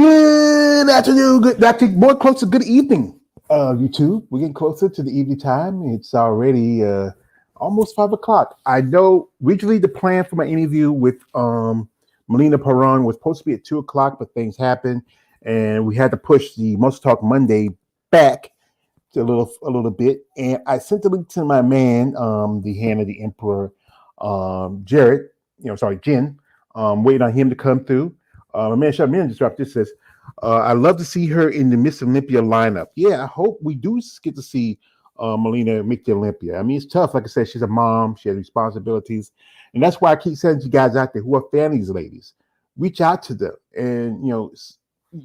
Good afternoon, actually more close to good evening, YouTube. We're getting closer to the evening time. It's already almost 5 o'clock. I know originally the plan for my interview with Melina Perron was supposed to be at 2 o'clock, but things happened and we had to push the MuscleTalk Monday back to a little bit. And I sent the link to my man, the hand of the Emperor, Jared, sorry, Jen. Waiting on him to come through. My man Shot Man just dropped this says, I love to see her in the Miss Olympia lineup. Yeah, I hope we do get to see Melina make the Olympia. I mean, it's tough. Like I said, she's a mom. She has responsibilities. And that's why I keep saying to you guys out there who are fan of these ladies, reach out to them and,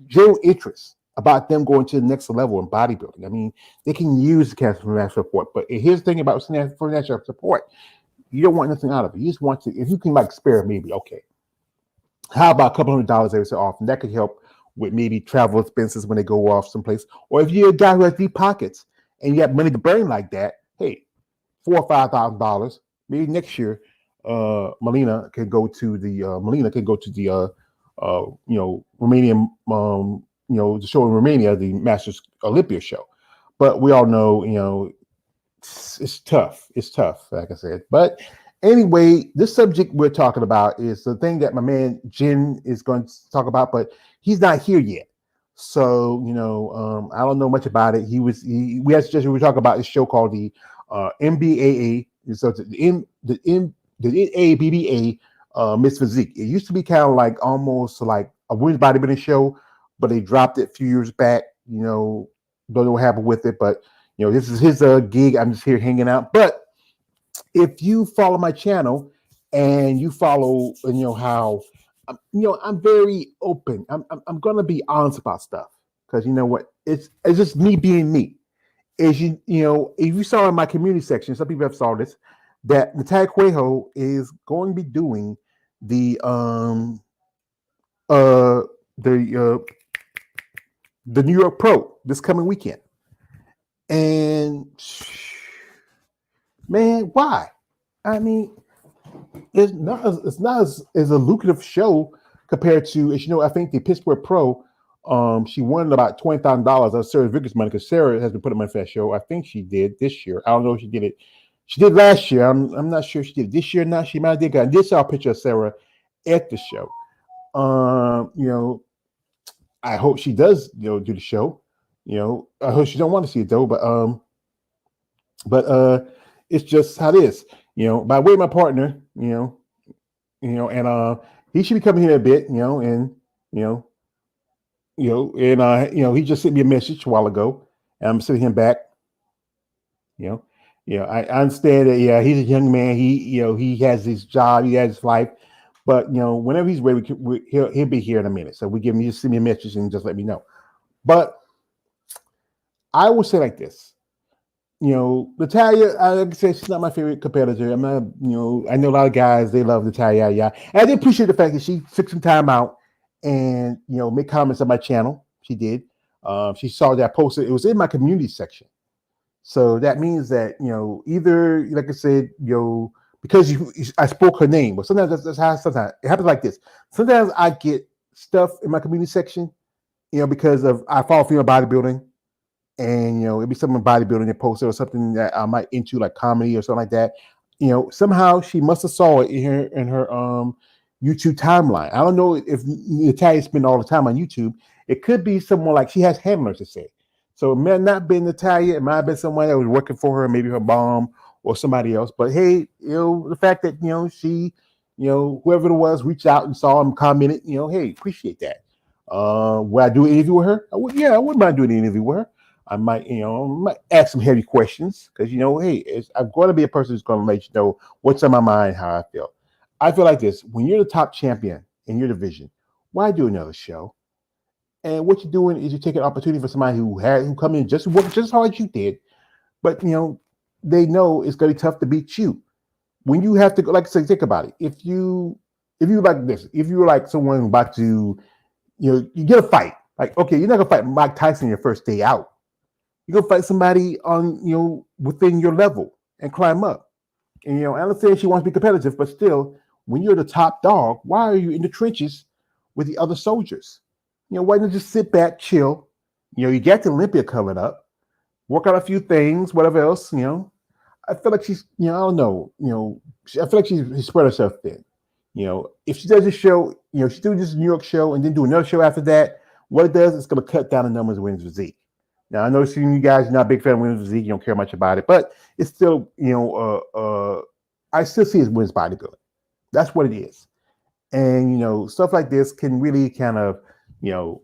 general interest about them going to the next level in bodybuilding. I mean, they can use the cancer for national support. But here's the thing about financial support. You don't want nothing out of it. You just want to, if you can like spare maybe, okay. How about a couple $100 every so often? That could help with maybe travel expenses when they go off someplace. Or if you're a guy who has deep pockets and you have money to burn like that, hey, $4,000 or $5,000. Maybe next year, Melina can go to the Romanian the show in Romania, the Masters Olympia show. But we all know, it's tough. It's tough, like I said. But anyway, this subject we're talking about is the thing that my man Jen is going to talk about, but he's not here yet. So, I don't know much about it. We had suggested we were talking about this show called the MBAA. So the NABBA Miss Physique. It used to be kind of like almost like a women's bodybuilding show, but they dropped it a few years back. Don't know what happened with it, but this is his gig. I'm just here hanging out. But if you follow my channel and you follow, how, I'm very open. I'm gonna be honest about stuff because you know what? It's just me being me. If you saw in my community section, some people have saw this, that Natalia Cuejo is going to be doing the New York Pro this coming weekend. And man, why? I mean, it's not as a lucrative show compared to, as I think the Pittsburgh Pro, she won about $20,000 of Sarah Vickers money because Sarah has been putting money for that show. I think she did this year. I don't know if she did it. She did last year. I'm not sure she did it this year or not. She might have did. I did saw a picture of Sarah at the show. I hope she does, do the show. I hope she don't want to see it though, but it's just how it is. By way of my partner, and he should be coming here a bit, and he just sent me a message a while ago, and I'm sending him back. I understand that. Yeah, he's a young man. He has his job, he has his life, but whenever he's ready, he'll be here in a minute. So just send me a message and just let me know. But I will say like this. Natalia, like I said, she's not my favorite competitor. I'm not, I know a lot of guys, they love Natalia. Yeah. And I did appreciate the fact that she took some time out and, make comments on my channel. She did. She saw that I posted. It was in my community section. So that means that, either, like I said, because I spoke her name, but sometimes that's how sometimes it happens like this. Sometimes I get stuff in my community section, because I follow female bodybuilding. And it'd be something bodybuilding that posted or something that I might into like comedy or something like that. Somehow she must have saw it in her YouTube timeline. I don't know if Natalia spent all the time on YouTube. It could be someone like she has handlers to say. So it may have not been Natalia. It might have been someone that was working for her, maybe her mom or somebody else. But hey, the fact that she, whoever it was, reached out and saw him, commented. Hey, appreciate that. Would I do an interview with her? I wouldn't mind doing an interview with her. I might ask some heavy questions because, hey, I'm going to be a person who's going to let you know what's on my mind, how I feel. I feel like this. When you're the top champion in your division, why do another show? And what you're doing is you take an opportunity for somebody who come in just work just as hard as you did, but, they know it's going to be tough to beat you. When you have to, like I said, think about it. If you like this, if you're like someone about to, you get a fight, like, okay, you're not going to fight Mike Tyson your first day out. You go fight somebody on, within your level and climb up. And, I understand she wants to be competitive, but still, when you're the top dog, why are you in the trenches with the other soldiers? Why not just sit back, chill? You got the Olympia coming up, work out a few things, whatever else. I feel like she's, I don't know, I feel like she's spread herself thin. If she does a show, she do this New York show and then do another show after that, what it does is going to cut down the numbers of women's physique. Now, I know some of you guys are not a big fan of women's physique, you don't care much about it, but it's still, I still see it as women's bodybuilding. That's what it is. And, stuff like this can really kind of,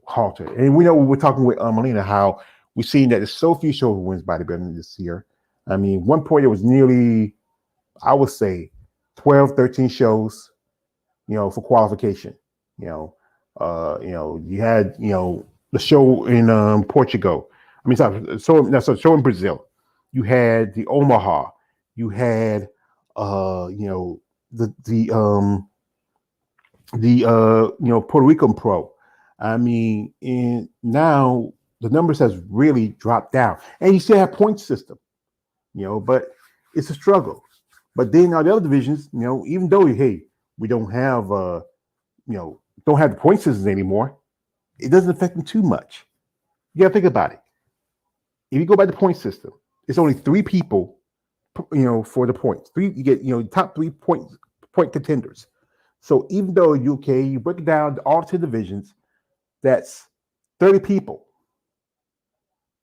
halter. And we know we're talking with Melina how we've seen that there's so few shows of women's bodybuilding this year. I mean, one point it was nearly, I would say, 12, 13 shows, for qualification. You had, the show in Portugal. I mean, sorry, show in Brazil. You had the Omaha. You had, the Puerto Rican Pro. I mean, and now the numbers has really dropped down, and you still have point system, but it's a struggle. But then all the other divisions, even though we don't have don't have the point systems anymore, it doesn't affect them too much. You got to think about it. If you go by the point system, it's only 3 people, for the points. You get top 3 point contenders. So even though you break it down to all 10 divisions, that's 30 people.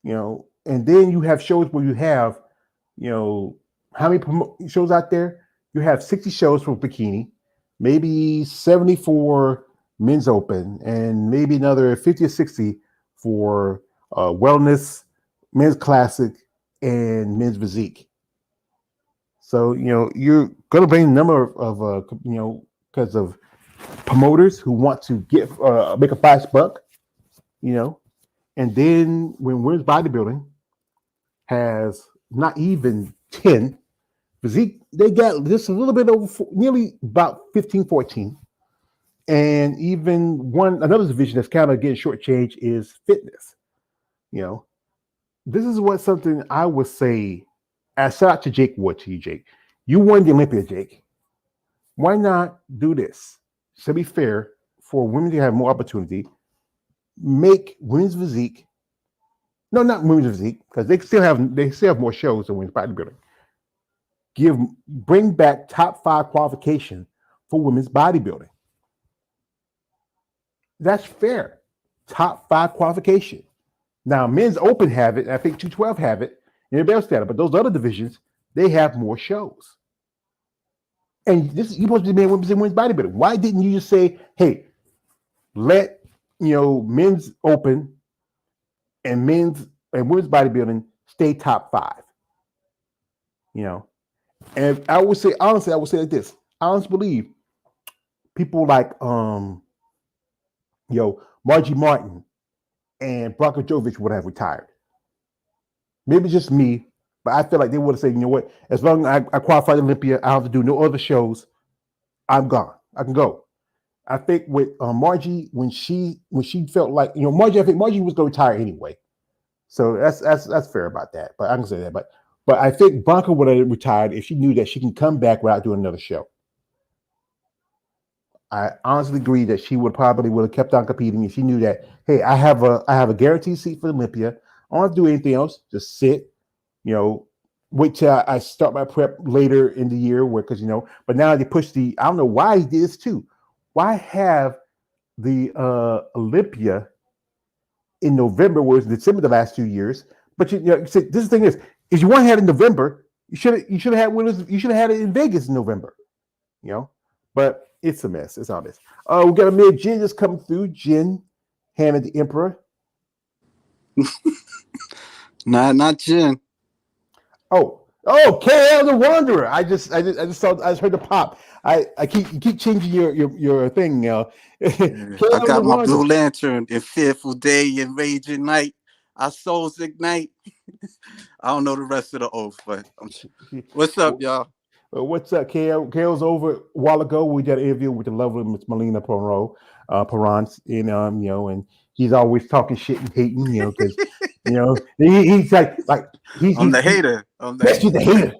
And then you have shows where you have, how many shows out there? You have 60 shows for bikini, maybe 70 for men's open, and maybe another 50 or 60 for wellness, men's classic, and men's physique. So, you're going to bring a number of, because of promoters who want to get make a fast buck, and then when women's bodybuilding has not even 10 physique, they got just a little bit over, nearly about 15, 14. And even another division that's kind of getting shortchanged is fitness. This is something I would say. I shout out to Jake Wood to you, Jake. You won the Olympia, Jake. Why not do this? To be fair, for women to have more opportunity, make women's physique. No, not women's physique, because they still have more shows than women's bodybuilding. Bring back top 5 qualification for women's bodybuilding. That's fair. Top 5 qualification. Now, men's open have it. I think 212 have it. And everybody else got it. But those other divisions, they have more shows. And you're supposed to be women's bodybuilding. Why didn't you just say, hey, let men's open and women's bodybuilding stay top 5? And I would say, honestly, like this. I honestly believe people like Margie Martin and Branko Jovic would have retired. Maybe just me, but I feel like they would have said, you know what, as long as I qualified Olympia, I don't have to do no other shows, I'm gone. I can go. I think with Margie, when she felt like, Margie, I think Margie was going to retire anyway. So that's fair about that. But I can say that. But I think Branko would have retired if she knew that she can come back without doing another show. I honestly agree that she would have kept on competing if she knew that, hey, I have a guaranteed seat for Olympia. I don't have to do anything else. Just sit, wait till I start my prep later in the year because, but now they push I don't know why he did this too. Why have the Olympia in November, whereas December the last 2 years? But this thing is, if you want to have it in November, you should have had it in Vegas in November, but it's a mess. It's all this. We got a mere Jen just coming through. Jen, Hannah the Emperor. Not Jen. Oh, KL the Wanderer. I just heard the pop. You keep changing your thing now. I got my Blue Lantern in Fearful Day and Raging Night. Our souls ignite. I don't know the rest of the oath, but what's up, y'all? What's up, KL? KL's over a while ago. We got an interview with the lovely Miss Melina Perrons, and he's always talking shit and hating, because he's like I'm the hater. He's the hater.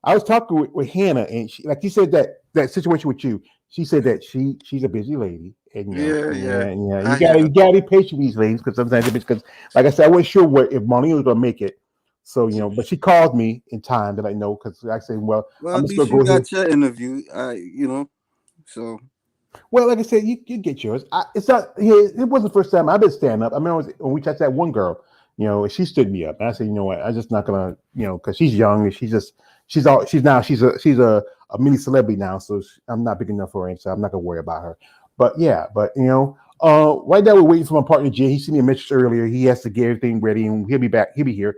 I was talking with Hannah, and she, like you said, that situation with you. she said that she's a busy lady, and Yeah, yeah. you I gotta have. you gotta be patient with these ladies because sometimes because like I said, I wasn't sure what if Marlene was gonna make it. So but she called me in time that I know because I said, well, Well, I'm at just gonna least you go ahead. got your interview. So Well, like I said, you get yours. It's not. Yeah, it wasn't the first time I've been standing up. I mean, when we touched that one girl, and she stood me up, and I said, you know what, I'm just not gonna, because she's young and she's a mini celebrity now, so I'm not big enough for her, so I'm not gonna worry about her. But yeah, right now we're waiting for my partner Jay. He sent me a message earlier. He has to get everything ready, and he'll be back. He'll be here.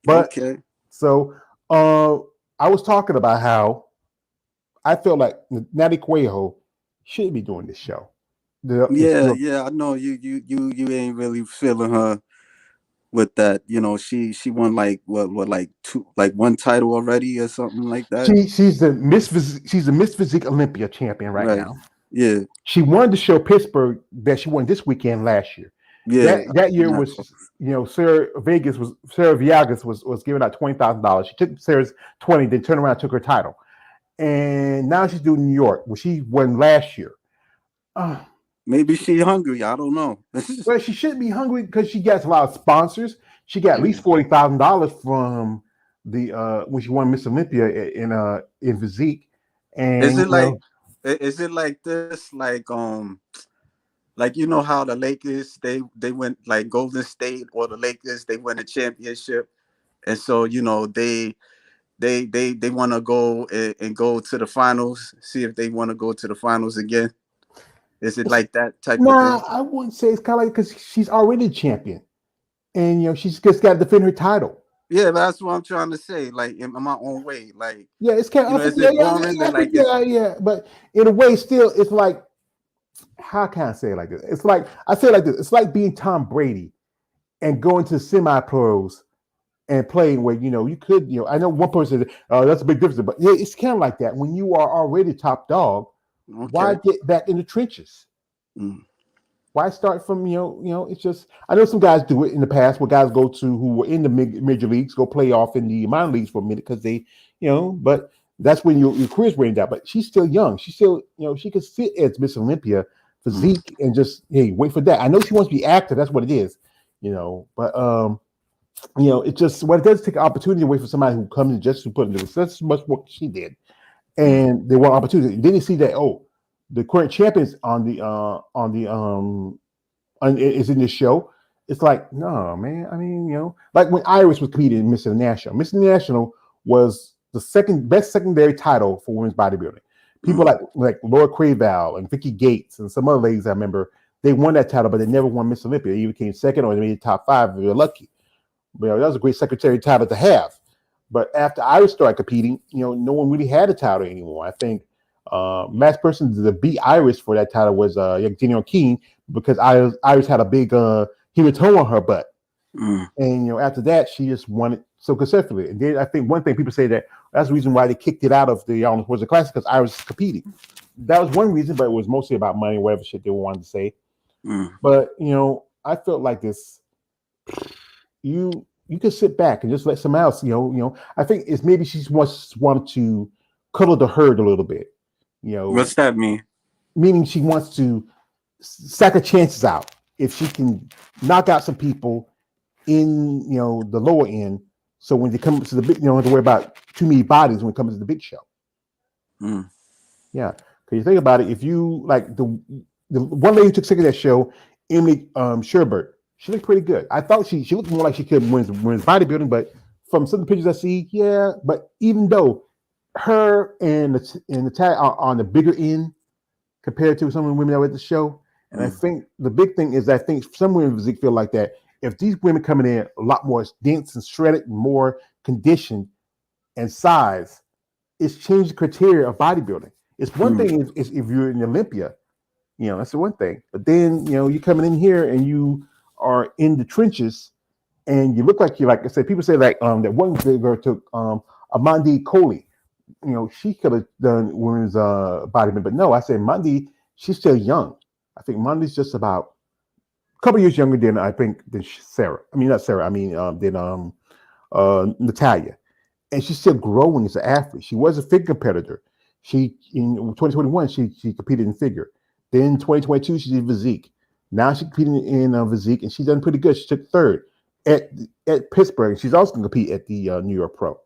But okay. so I was talking about how I feel like Natty Cuejo should be doing this show. Yeah, yeah. I know you ain't really feeling her with that. She won like what like two like one title already or something like that. She's the Miss Physique Olympia champion right Right. now. Yeah. She won to show Pittsburgh that she won this weekend last year. Yeah. That year Not was Sarah Viagas was giving out $20,000. She took Sarah's 20, then turned around and took her title. And now she's doing New York, where she won last year. Maybe she hungry. I don't know. Well, she shouldn't be hungry because she gets a lot of sponsors. She got at least $40,000 from the when she won Miss Olympia in physique, Is and it like is it like this? Like how the Lakers they went like Golden State or the Lakers they win a championship, and so they want to go and go to the finals, see if they want to go to the finals again. Is it like that type of nah, thing? I wouldn't say it's kind of like because she's already a champion, and she's just got to defend her title. Yeah, that's what I'm trying to say. Like in my own way, like Yeah, it's kind of. I think is yeah, it yeah, boring? yeah, I That think like it's yeah. But in a way, still, it's like how can I say it like this? It's like I say it like this. It's like being Tom Brady and going to semi-pros and playing where you could I know one person said, that's a big difference, but yeah, it's kind of like that when you are already top dog. Why okay. get back in the trenches? Mm. Why start from it's just I know some guys do it in the past where guys go to who were in the major leagues go play off in the minor leagues for a minute because they but that's when your career's rained out. But she's still young. She's still she could sit as Miss Olympia Mm. physique and just wait for that. I know she wants to be active. That's what it is. But it just what it does take an opportunity away from somebody who comes in just to put in that's much work she did, Mm. and they want opportunity. Then you see that the current champions is in this show. It's like no man. I mean like when Iris was competing in Miss International. Miss International was the second best secondary title for women's bodybuilding. People Mm. like Laura Craval and Vicky Gates and some other ladies I remember they won that title, but they never won Miss Olympia. They either came second or they made the top 5 if they were lucky. That was a great secretary title to have. But after Iris started competing, no one really had a title anymore. I think last person to beat Iris for that title was Jenny King because Iris had a big hematoma on her butt. Mm. And after that, she just won it so successfully. And then I think one thing people say that's the reason why they kicked it out of the was the classic because Iris was competing. That was one reason, but it was mostly about money, whatever shit they wanted to say. Mm. But I felt like this. You can sit back and just let someone else. I think it's maybe she just wants to cuddle the herd a little bit. What's that mean? Meaning she wants to sack her chances out if she can knock out some people in the lower end. So when they come to the big, don't have to worry about too many bodies when it comes to the big show. Mm. Yeah, because you think about it, if you like the one lady who took second at that show, Emily Sherbert, she looked pretty good. I thought she looked more like she could win bodybuilding, but from some of the pictures I see, yeah. But even though her and the tag are on the bigger end compared to some of the women that were at the show, and I Mm. think the big thing is I think some women physique feel like that. If these women coming in a lot more dense and shredded, and more conditioned and size, it's changed the criteria of bodybuilding. It's one Mm. thing is if you're in Olympia, that's the one thing. But then, you're coming in here and you are in the trenches and you look like you like I said, people say like that one girl took Amandi Coley. She could have done women's bodybuilding, but no, I said Mandi, she's still young. I think Mandi's just about a couple years younger than Sarah. I mean not Sarah, I mean than Natalia. And she's still growing as an athlete. She was a fit competitor. She in 2021 she competed in figure. Then 2022 she did physique. Now she's competing in physique and she's done pretty good. She took third at Pittsburgh. She's also going to compete at the New York Pro.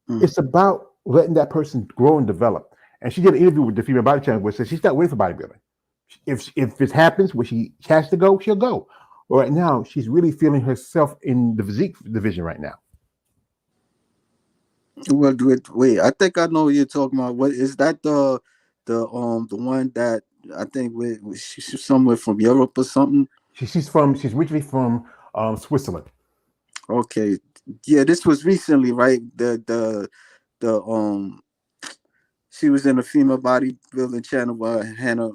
It's about letting that person grow and develop. And she did an interview with the Female Body Challenge where she said she's not waiting for bodybuilding. If it happens where she has to go, she'll go. But right now, she's really feeling herself in the physique division right now. Well, wait, I think I know what you're talking about. What is that? The one that I think she's somewhere from Europe or something. She's originally from Switzerland. Okay, yeah, this was recently, right? The she was in a female bodybuilding channel by Hannah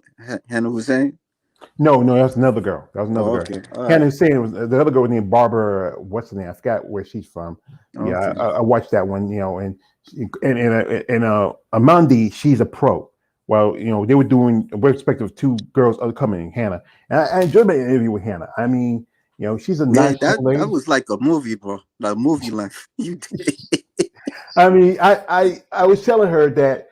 Hussein. No, that's another girl. That was another girl. Okay. Hannah Hussein was the other girl named Barbara. What's her name? I forgot where she's from. Okay. Yeah, I watched that one. And Amandi, she's a pro. Well, they were doing a respective two girls coming, Hannah. And I enjoyed my interview with Hannah. I mean, she's a nice lady. That was like a movie, bro. Like movie length. You did. I mean, I was telling her that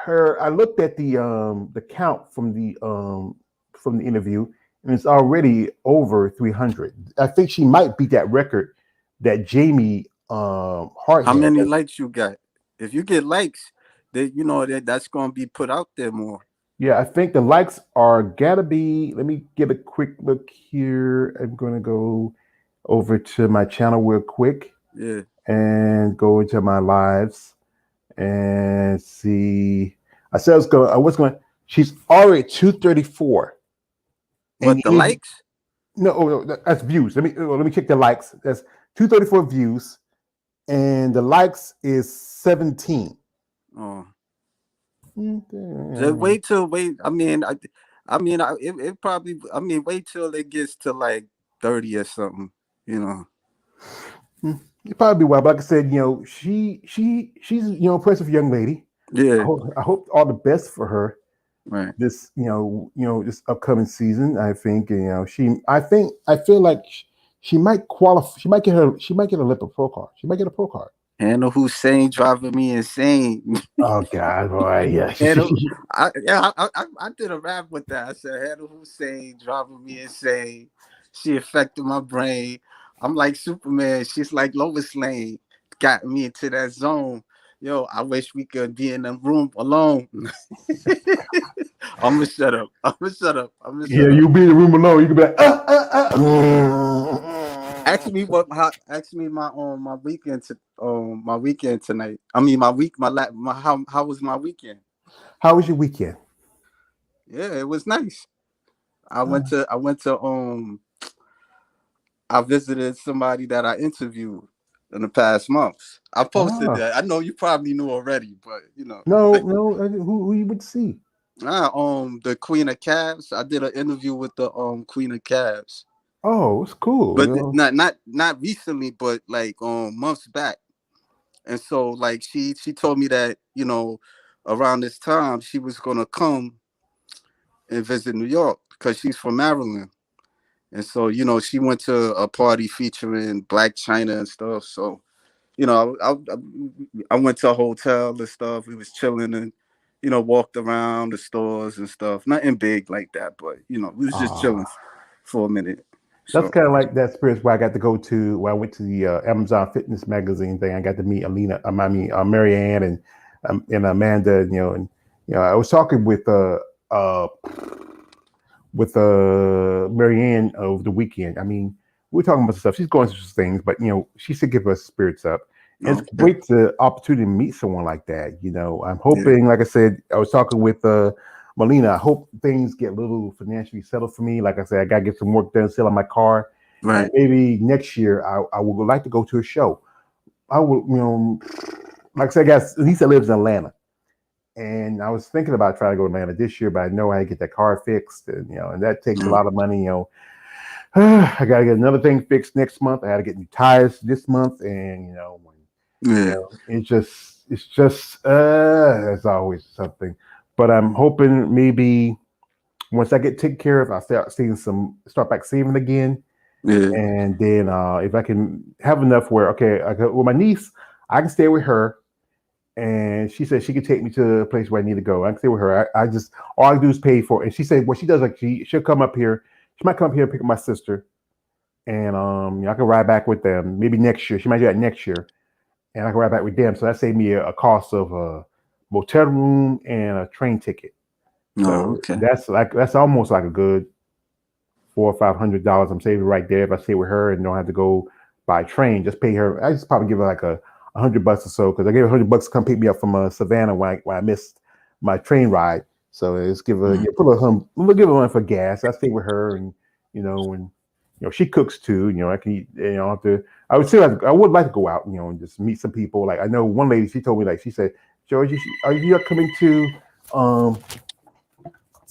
I looked at the count from the interview, and it's already over 300. I think she might beat that record that Jamie Hart. How many likes you got? If you get likes, then that's gonna be put out there more. Yeah, I think the likes are gotta be. Let me get a quick look here. I'm gonna go over to my channel real quick. Yeah. And go into my lives and see. I said I was going. She's already 234. What the likes? No, that's views. Let me check the likes. That's 234 views, and the likes is 17. Oh. Just wait. I mean, it probably. I mean, wait till it gets to like 30 or something. It probably well, but like I said, she's impressive young lady. Yeah. I hope all the best for her. Right. This this upcoming season. I think I feel like she might qualify. She might get a Olympic pro card. She might get a pro card. Hannah Hussein driving me insane. Oh God, boy, yeah. I did a rap with that. I said Hannah Hussein driving me insane. She affected my brain. I'm like Superman. She's like Lois Lane. Got me into that zone. Yo, I wish we could be in the room alone. I'm gonna shut up. You'll be in the room alone. You can be like, Ask me my weekend my weekend tonight. I mean how was my weekend? How was your weekend? Yeah, it was nice. I visited somebody that I interviewed in the past months. I posted that. I know you probably knew already, but No. Who you would see? The Queen of Calves. I did an interview with the Queen of Calves. Oh, it's cool. But not recently, but like months back. And so like she told me that, around this time she was gonna come and visit New York because she's from Maryland. And so, she went to a party featuring Black China and stuff. So, I went to a hotel and stuff. We was chilling and, walked around the stores and stuff. Nothing big like that, but, we was just chilling for a minute. That's kind of like that experience where I got to go to, where I went to the Amazon Fitness magazine thing. I got to meet Marianne and Amanda, and I was talking with Marianne over the weekend. I mean, we're talking about stuff. She's going through some things, but she should give us spirits up. And it's great the opportunity to meet someone like that. I'm hoping, like I said, I was talking with Melina. I hope things get a little financially settled for me. Like I said, I gotta get some work done, selling my car. Right. And maybe next year I would like to go to a show. I would, like I said, Lisa lives in Atlanta. And I was thinking about trying to go to Atlanta this year, but I know I had to get that car fixed, and and that takes a lot of money. I got to get another thing fixed next month. I had to get new tires this month, and it's just it's always something. But I'm hoping maybe once I get taken care of, I'll start back saving again. Yeah. And then if I can have enough where I go with my niece, I can stay with her. and she said she could take me to the place where I need to go. I can stay with her. I just all I do is pay for it. And she said what she does, like she'll come up here. She might come up here and pick up my sister, and I can ride back with them. Maybe next year. She might do that next year, and I can ride back with them. So that saved me a cost of a motel room and a train ticket. Oh, So okay. that's almost like a good $400 or $500 I'm saving right there if I stay with her and don't have to go by train. Just pay her. I just probably give her like $100 or so because I gave her $100 to come pick me up from Savannah when I missed my train ride. So it's give her put a we'll give her one for gas. I stay with her and and she cooks too. I can eat. After I would say I would like to go out. And just meet some people. Like I know one lady. She told me she said, George, are you coming um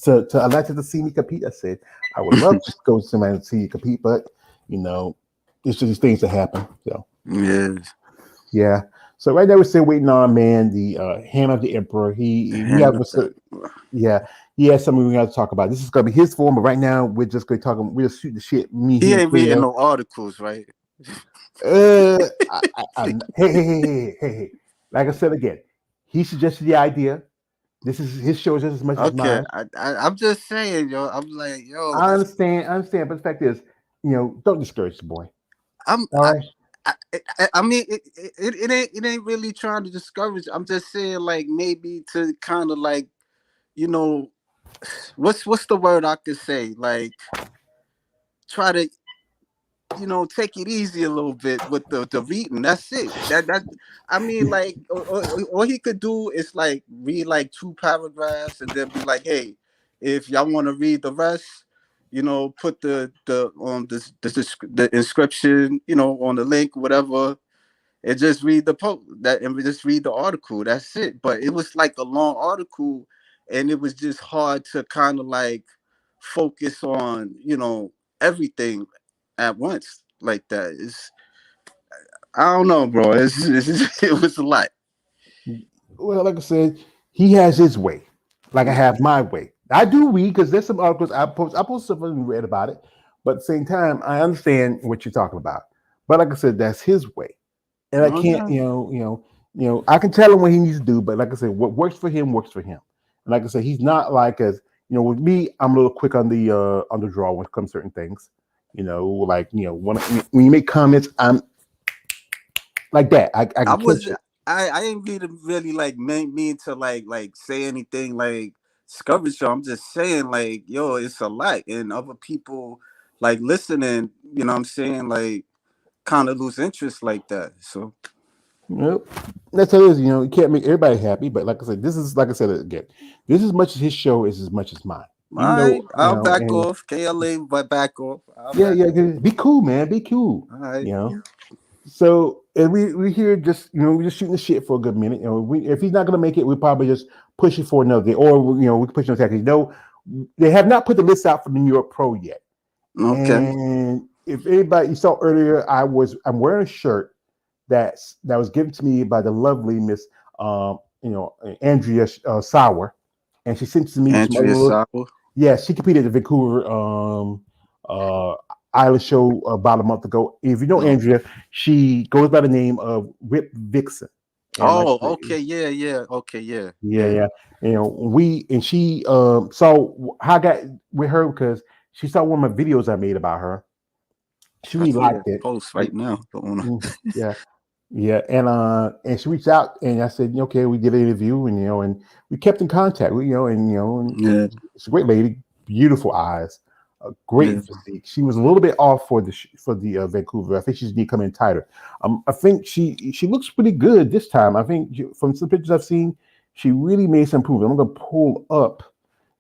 to Atlanta to see me compete? I said, I would love to go to somebody to see you compete, but it's just these things that happen. So Yes. yeah. So right now we're still waiting on man, the hand of the emperor. We have Hand up that. yeah, he has something we have to talk about. This is gonna be his form, but right now we're just shooting the shit, me, He he and ain't reading Cleo. no articles, right? Hey. Like I said again, he suggested the idea. This is his show just as much as Okay, mine. I'm just saying, yo. I'm like, yo, I understand, but the fact is, don't discourage the boy. I'm, All right. I mean, it ain't really trying to discourage. I'm just saying, like, maybe to kind of like, you know, what's the word I could say? Like, try to, take it easy a little bit with the reading. That's it. That I mean, like, all he could do is like read like two paragraphs and then be like, hey, if y'all want to read the rest, put the inscription, on the link, whatever, and just read the post that and just read the article. That's it. But it was like a long article, and it was just hard to kind of like focus on, everything at once like that. I don't know, bro. It was a lot. Well, like I said, he has his way, like I Yeah. have my way. I do read because there's some articles I post. I post stuff and read about it, but at the same time, I understand what you're talking about. But like I said, that's his way, and I can't, Okay. I can tell him what he needs to do. But like I said, what works for him works for him. And like I said, he's not like as with me. I'm a little quick on the draw when it comes to certain things. Like when you make comments, I'm like that. I I can was catch it. I ain't really like mean to like say anything like discourage you. I'm just saying like yo, it's a lot, and other people like listening. You know what I'm saying, like kind of lose interest like that. So Nope. That's how it is. You can't make everybody happy, but like I said, this is like I said again. This is as much as his show is as much as mine. all Even though right, I'll back and off. KLA, but back off. I'll yeah, back yeah, off. be cool, man. Be cool. All right. You know. So and we here just we're just shooting the shit for a good minute. If he's not gonna make it, we probably just push it for another day, or we can push it on Saturday. They have not put the list out for the New York Pro yet. Okay. And if anybody you saw earlier, I'm wearing a shirt that was given to me by the lovely Miss Andrea Sauer, and she sent it to me with some other Andrea little. Sawa. Yeah, she competed at the Vancouver uh, Island show about a month ago. If you know Oh. Andrea, she goes by the name of Whip Vixen, and like Oh, okay, yeah, yeah, okay, yeah, yeah, yeah. yeah. We and she saw how I got with her because she saw one of my videos I made about her. She I really see that liked it. post And right now. yeah, yeah, and she reached out and I said, okay, we did an interview and we kept in contact. And Yeah, it's a great lady, beautiful eyes, a great yeah. physique. She was a little bit off for the Vancouver. I think she's need to come in tighter. I think she looks pretty good this time. I think from some pictures I've seen, she really made some improvement. I'm gonna pull up,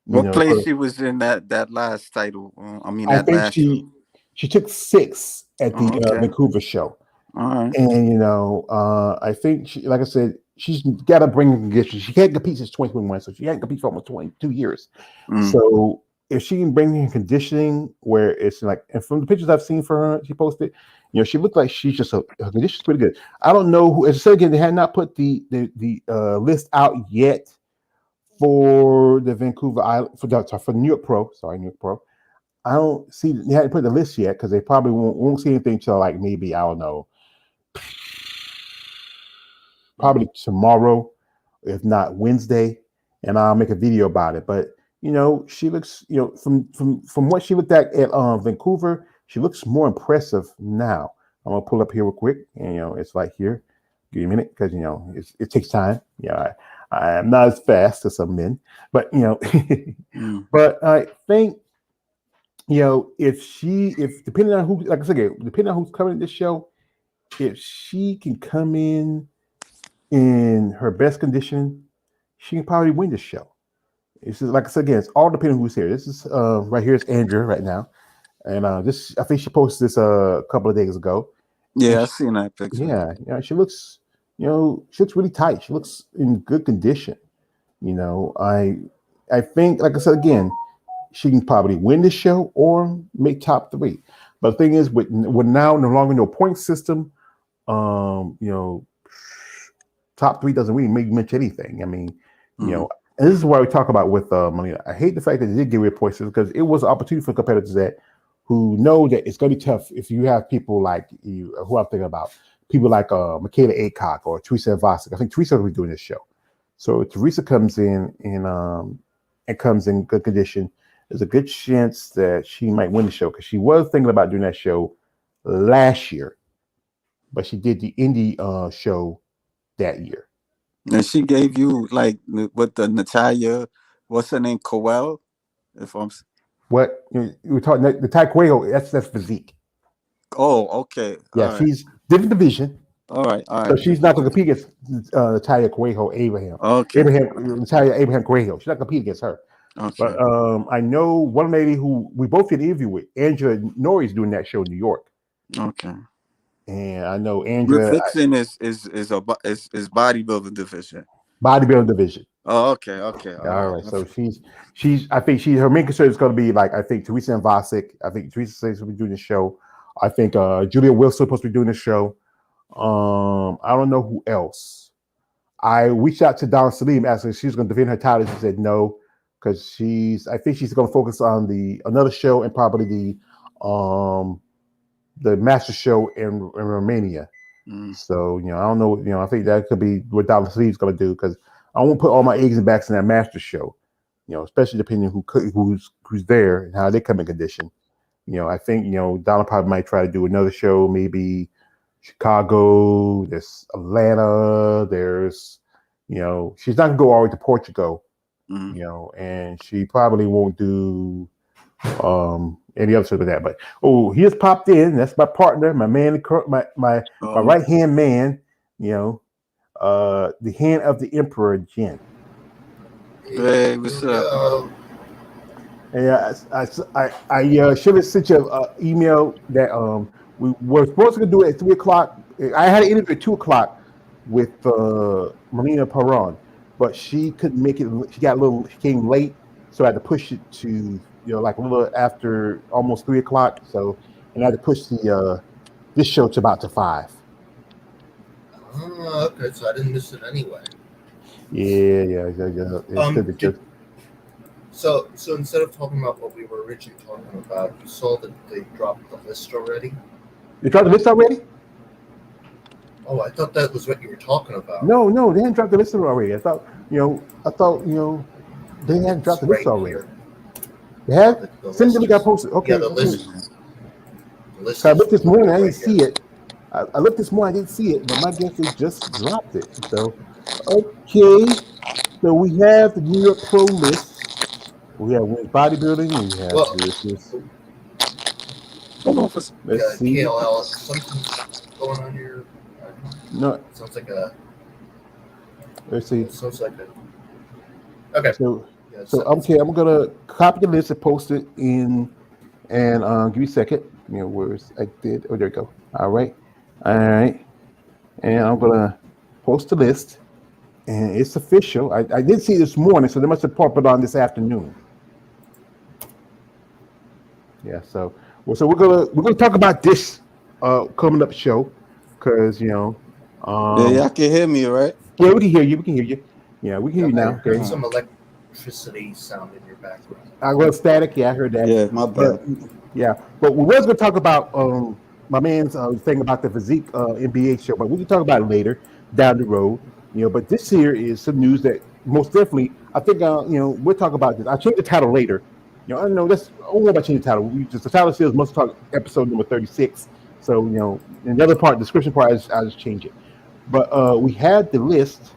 What place 'cause she was in that last title? I mean I that think last show. she took six at the Oh, okay. Vancouver show. All right. And I think like I said, she's got to bring condition. She can't compete since 2021, so she hadn't competed for almost 22 years. Mm. So if she can bring in conditioning, where it's like, and from the pictures I've seen for her, she posted, she looked like she's just her condition's pretty good. I don't know who. As I said again, they had not put the list out yet for the Vancouver Island for New York Pro. Sorry, New York Pro. I don't see they hadn't put the list yet because they probably won't see anything till like maybe I don't know probably tomorrow, if not Wednesday, and I'll make a video about it. But she looks, from what she looked at Vancouver, she looks more impressive now. I'm gonna pull up here real quick, and it's like here. Give me a minute, because it takes time. I am not as fast as some men, but but I think if depending on who, like I said, depending on who's covering this show, if she can come in her best condition, she can probably win this show. It's just, like I said again, it's all depending on who's here. This is right here is Andrea right now, and this I think she posted this a couple of days ago. Yeah, I seen that picture. Yeah, she looks really tight. She looks in good condition. I think, like I said again, she can probably win the show or make top 3. But the thing is, with now no longer no point system, top 3 doesn't really make much anything. I mean, and this is why we talk about with Melina. I hate the fact that they did give away point system, because it was an opportunity for competitors who know that it's going to be tough if you have people like you, who I'm thinking about, people like Michaela Aycock or Teresa Vasic. I think Teresa will be doing this show. So if Teresa comes in and comes in good condition, there's a good chance that she might win the show, because she was thinking about doing that show last year, but she did the indie show that year. And she gave you like with the Natalia, what's her name, Coel? If I'm what you were talking, the Taekwondo, that's physique. Oh, okay. Yeah, she's different division. All right. So she's not going to compete against Natalia Cuejo Abraham. Okay. Natalia Abraham Cuejo. She's not going to compete against her. Okay. But I know one lady who we both did an interview with, Angela Nori, is doing that show in New York. Okay. And I know Angela Vixen is bodybuilding division. Bodybuilding division. Oh, okay. All right. So she's I think her main concern is going to be like, I think Teresa and Vasic. I think Teresa says will be doing the show. I think Julia Wilson supposed to be doing the show. I don't know who else. I reached out to Donna Salim asking if she was going to defend her title. She said no, because I think she's going to focus on another show, and probably the master show in Romania. So I don't know. I think that could be what Donna Salim's going to do, because I won't put all my eggs and backs in that master show. Especially depending who's there and how they come in condition. I think Donna probably might try to do another show, maybe Chicago, there's Atlanta, there's she's not gonna go all the way to Portugal, and she probably won't do any other stuff with that. But he just popped in. That's my partner, my man, my right hand man, the hand of the Emperor, Jen. Hey, what's up? Yeah, I should have sent you an email that we were supposed to do it at 3:00. I had an interview at 2:00 with Melina Perron, but she couldn't make it. She came late, so I had to push it to like a little after almost 3:00. So, and I had to push this show to about 5. Oh, okay. So I didn't miss it anyway. Yeah. So instead of talking about what we were originally talking about, you saw that they dropped the list already? They dropped the list already? Oh, I thought that was what you were talking about. No, they hadn't dropped the list already. I thought they hadn't dropped the list already. Here. They have? Since we got posted. Okay. Yeah, the list. So I looked this morning, I didn't see it. I looked this morning, I didn't see it, but my guess is just dropped it. So, okay. So we have the New York Pro list. We have bodybuilding. We have this. Let's see. KLL. Something's going on here. No. Sounds like a. Let's see. Sounds like a. Okay. So okay, I'm gonna copy the list and post it in, and give me a second. Where's I did? Oh, there we go. All right, and I'm gonna post the list, and it's official. I did see it this morning, so they must have popped it on this afternoon. Yeah. So we're gonna talk about this coming up show, because yeah, y'all can hear me, right? Yeah, we can hear you. Yeah, we can hear you now. Okay. Some electricity sound in your background. I was static. Yeah, I heard that. Yeah, my bad. But we was going to talk about my man's thing about the physique NBA show, but we can talk about it later down the road. But this here is some news that most definitely, I think, we'll talk about this. I'll change the title later. I don't know. That's I don't know about changing the title. The title says "Must Talk" episode number 36. So in the other part, description part, I just change it. But we had the list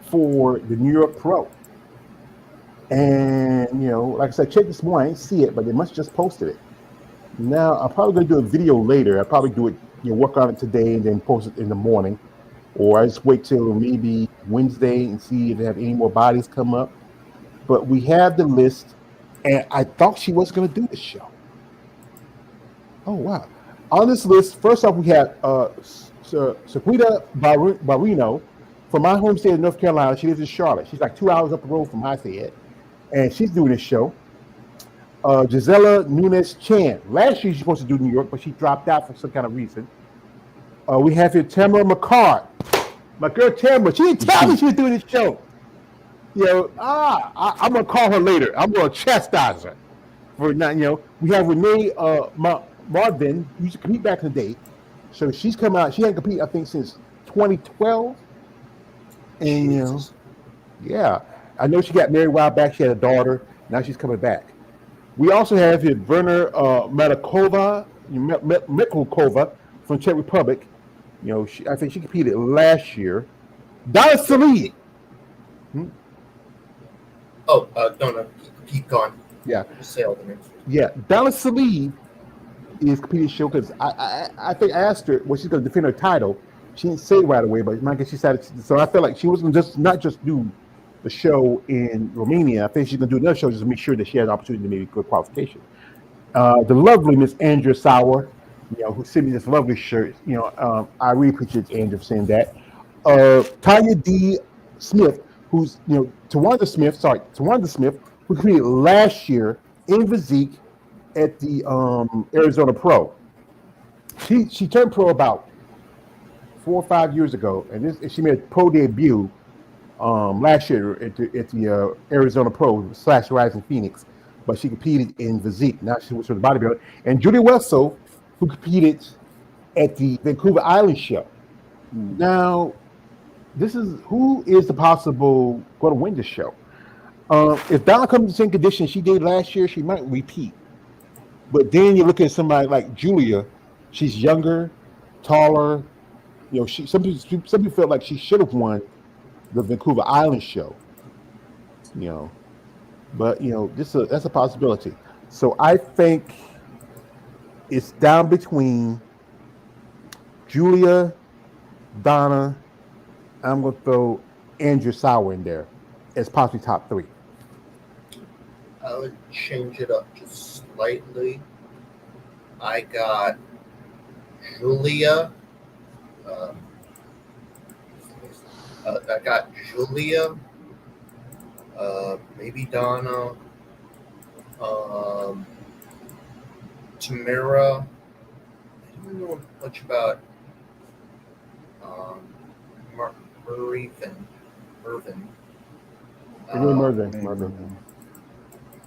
for the New York Pro, and like I said, check this morning. I didn't see it, but they must just posted it. Now I'm probably gonna do a video later. I'll probably do it, work on it today and then post it in the morning. Or I just wait till maybe Wednesday and see if they have any more bodies come up. But we have the list, and I thought she was going to do the show. Oh wow! On this list, first off, we have Sequita Barrino from my home state of North Carolina. She lives in Charlotte. She's like 2 hours up the road from my state, and she's doing this show. Gisela Nunes Chan. Last year she was supposed to do New York, but she dropped out for some kind of reason. We have here Tamara McCart. My girl Tamara, she didn't tell me she was doing this show. I'm gonna call her later. I'm gonna chastise her for not. We have Renee Marvin, who used to compete back in the day. So she's come out. She hadn't competed, I think, since 2012. And yeah, I know she got married a while back. She had a daughter. Now she's coming back. We also have here Werner Metakova from Czech Republic. I think she competed last year. Donna Salih. Oh, no, keep going. Yeah. Just say all the names. Yeah, Donna Salih is competing show because I think I asked her what she's going to defend her title. She didn't say right away, but I guess she said so. I feel like she was going to not just do the show in Romania. I think she's going to do another show just to make sure that she has an opportunity to make a good qualification. The lovely Miss Andrea Sauer, who sent me this lovely shirt. I really appreciate Andrea for saying that. Tanya D. Smith, who's Tawanda Smith, who competed last year in physique at the Arizona Pro. She turned pro about 4 or 5 years ago, and she made a pro debut last year at the Arizona Pro / Rising Phoenix. But she competed in physique. Now she was for the bodybuilder. And Judy Wessel, who competed at the Vancouver Island show. Now, this is who is the possible going to win this show. If Donna comes in the same condition she did last year, she might repeat. But then you look at somebody like Julia. She's younger, taller. Some people felt like she should have won the Vancouver Island show. But that's a possibility. So I think it's down between Julia, Donna. I'm going to throw Andrea Sauer in there as possibly top 3. I would change it up just slightly. I got Julia. Maybe Donna. Tamara. I don't know much about Mervin. Mervin.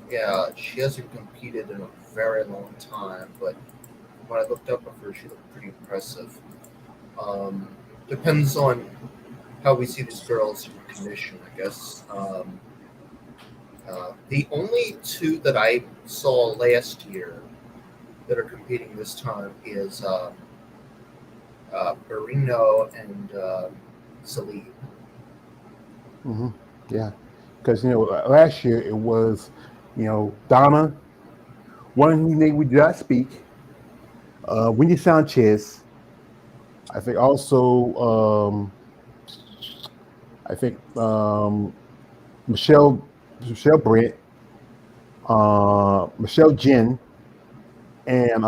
Yeah, she hasn't competed in a very long time, but when I looked up of her, she looked pretty impressive. Depends on how we see these girls in condition, I guess. The only 2 that I saw last year that are competing this time is Barrino and Salih. Mm-hmm. Yeah, because last year it was Donna, one name we did not speak, Wendy Sanchez. I think also Michelle Brent, Michelle Jen, and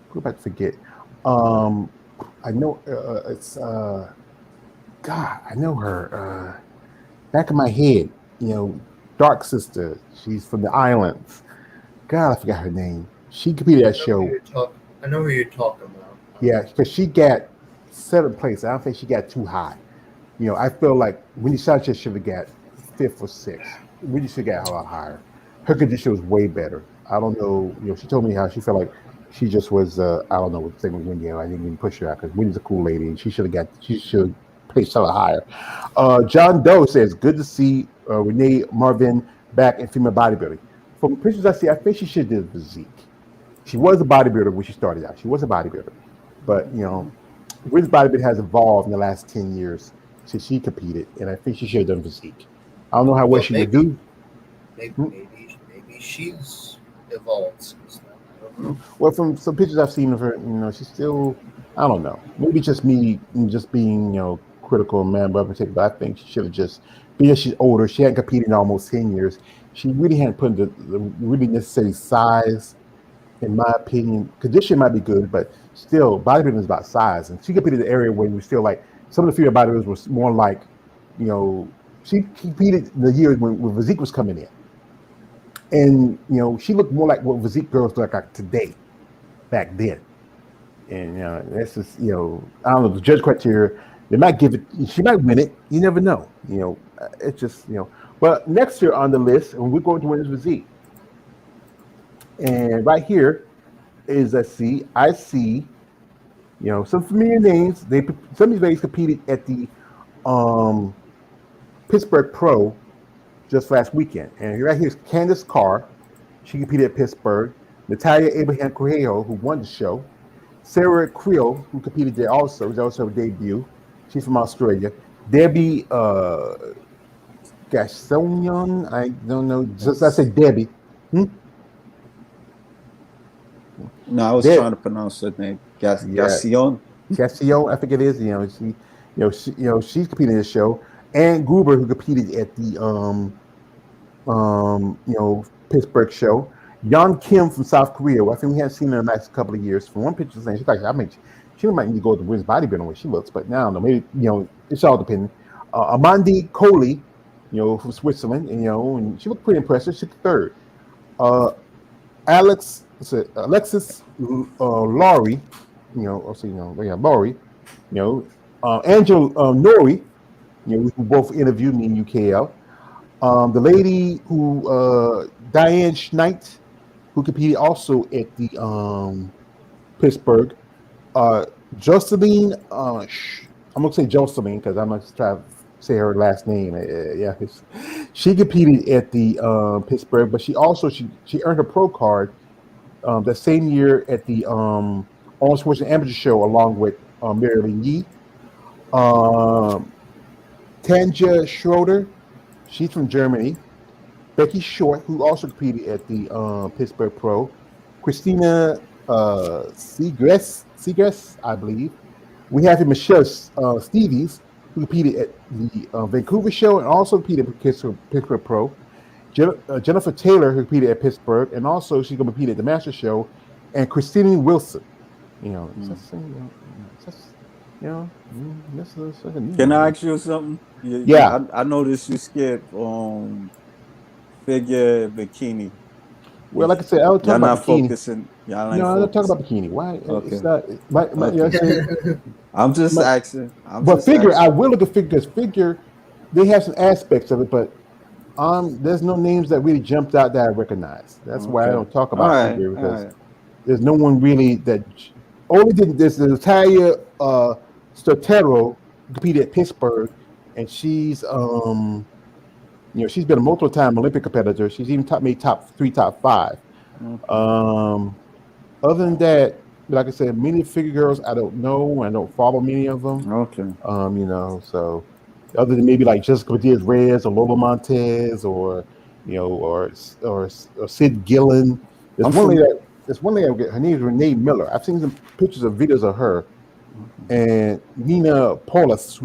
who about to forget? I know it's God. I know her. Back in my head, Dark Sister. She's from the islands. God, I forgot her name. She competed at that show. I know who you're talking about. Yeah, because she got 7th place. I don't think she got too high. I feel like Wendy Sanchez should have got 5th or 6th. Wendy should have got a lot higher. Her condition was way better. I don't know. She told me how she felt like She just was I don't know what the thing with Wendy. I didn't even push her out because Wendy's a cool lady and she should place her higher. John Doe says, "Good to see Renee Marvin back in female bodybuilding. From pictures I see, I think she should do physique. She was a bodybuilder when she started out. She was a bodybuilder, but women's bodybuilding has evolved in the last 10 years since she competed, and I think she should have done physique. I don't know how well Well, she would do. maybe she's evolved since then. I don't know. Well, from some pictures I've seen of her, she's still, I don't know. Maybe just me, just being, critical and man, but particular. I think she should have just, because she's older, she hadn't competed in almost 10 years. She really hadn't put the really necessary size, in my opinion. Condition might be good, but still, bodybuilding is about size. And she competed in an area where you were still like, some of the female bodybuilders was more like, she competed the years when physique was coming in. And she looked more like what physique girls look like today, back then. And that's just I don't know the judge criteria. They might give it. She might win it. You never know. It's just But next year on the list, and we're going to women's physique. And right here is I see some familiar names. Some of these ladies competed at the Pittsburgh Pro just last weekend. And right here is Candace Carr. She competed at Pittsburgh. Natalia Abraham Correjo, who won the show. Sarah Creel, who competed there also. It was also her debut. She's from Australia. Debbie Gassonian. I don't know. Just I said Debbie. No, I was trying to pronounce her name. Gassion. Gassion, I think it is. She's competing in the show. Ann Gruber, who competed at the Pittsburgh show. Yeon Kim from South Korea. Well, I think we haven't seen her in the last couple of years. From one picture saying she might need to go to women's bodybuilding where she looks, but now I don't know. Maybe it's all depending. Amandi Coley, from Switzerland, and she looked pretty impressive. She took third. Alexis Laurie, Laurie, Angela Nori, who both interviewed me in UKL. The lady who Diane Schneid, who competed also at the Pittsburgh. Jocelyn, I'm gonna say Jocelyn because I'm gonna try to say her last name. She competed at the Pittsburgh, but she earned her pro card that same year at the Arnold Schwarzenegger Amateur Show along with Marilyn Yee. Tanja Schroeder, she's from Germany. Becky Short, who also competed at the Pittsburgh Pro. Christina Seagrass, I believe. We have Michelle Stevens, who competed at the Vancouver show and also competed at Pittsburgh Pro. Jennifer Taylor, who competed at Pittsburgh, and also she's going to compete at the Master Show. And Christine Wilson. Can I ask you something? Yeah. I noticed you skipped figure bikini. Well, like I said, I was talking about bikini. Focusing. I'm not talking about bikini. Why? Okay. It's not. I'm just asking. I will look at figure. Figure, they have some aspects of it, but there's no names that really jumped out that I recognize. That's why I don't talk about figure because there's no one really that. Only there's Natalia Stotero competed at Pittsburgh, and she's she's been a multiple-time Olympic competitor. She's even made top 3, top 5. Okay. Other than that, like I said, many figure girls I don't know. I don't follow many of them. Okay. So other than maybe like Jessica Diaz-Reyes or Lola Montez or Sid Gillen. There's one lady. Her name is Renee Miller. I've seen some pictures of videos of her, and Nina Paulus,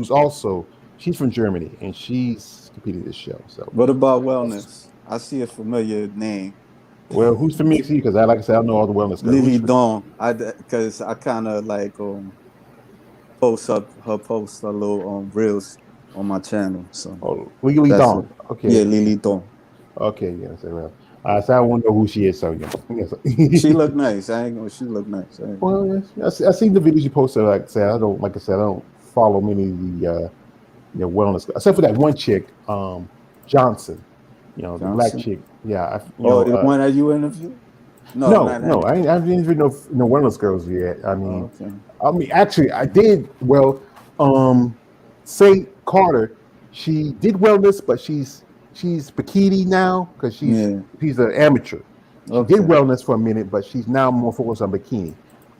she's from Germany, and she's competed this show. So what about wellness? I see a familiar name. Well, who's familiar to you? Because like I said, I don't know all the wellness. Lily Dawn. Because I kind of like post a little reels on my channel. So Lily Dawn. Okay. Yeah, Lily Dawn. Okay. Yeah. So so I won't know who she is. So she look nice. She look nice. Well, yes. I seen the videos you posted. Like I said, I don't follow many of the wellness, except for that one chick, Johnson. The black chick. Yeah. The one that you interviewed? No, No, not no, any. I didn't even know no wellness girls yet. Oh, okay. Actually, I did. Well, Saint Carter, she did wellness, but she's bikini now because Yeah. she's an amateur. She did Okay. wellness for a minute, but she's now more focused on bikini.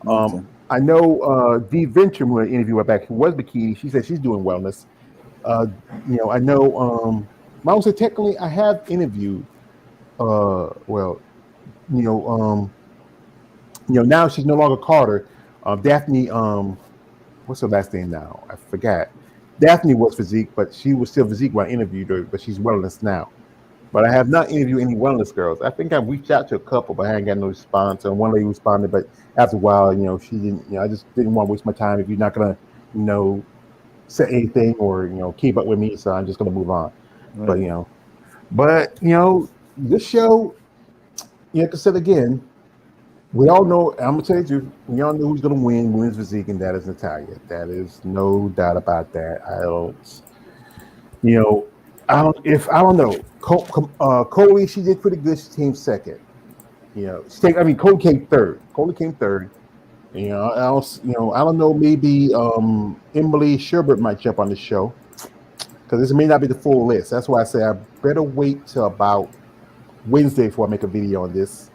Okay. I know Dee Venture, when I interviewed her back, who was bikini, she said she's doing wellness. Uh, I know. I would say technically, I have interviewed. Well, you know, um, now she's no longer Carter. Daphne, what's her last name now? I forgot. Daphne was physique, but she was still physique when I interviewed her, but she's wellness now. But I have not interviewed any wellness girls. I think I've reached out to a couple, but I hadn't got no response. And one lady responded, but after a while, she didn't. I just didn't want to waste my time if you're not gonna, you know, say anything or keep up with me. So I'm just gonna move on. But Right. this show, like I said again, we all know. I'm gonna tell you, the truth, we all know who's gonna win women's physique, and that is Natalia. That is no doubt about that. I don't. You know, I don't know. Coley, she did pretty good. She came second. Coley came third. Coley came third. I don't know. Maybe Emily Sherbert might jump on the show because this may not be the full list. That's why I say I better wait till about Wednesday before I make a video on this,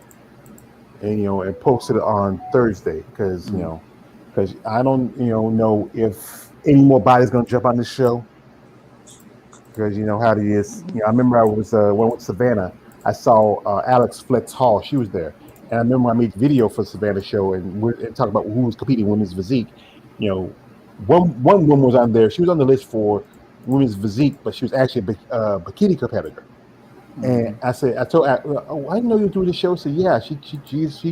and post it on Thursday Mm. because I don't know if any more bodies gonna jump on this show because you know how it is. I remember I was when I went to Savannah, I saw Alex Flex Hall. She was there, and I remember I made the video for Savannah show and talked about who was competing in women's physique. You know, one woman was on there. She was on the list for women's physique, but she was actually a bikini competitor. And Mhm. I told her, oh, I didn't know you were doing the show. So yeah, she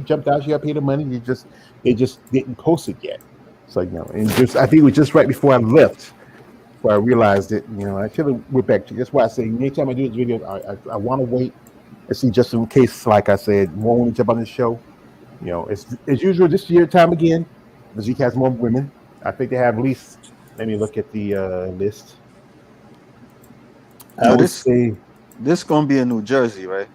jumped out. She got paid the money. They just didn't post it yet. So and just I think it was just right before I left where I realized it. I should have went back to. That's why I say anytime I do this video, I want to wait and see just in case, like I said, more women jump on this show. It's as usual this year time again. The Zeke has more women. I think they have at least. Let me look at the list. I Now would this say this gonna be in New Jersey, right?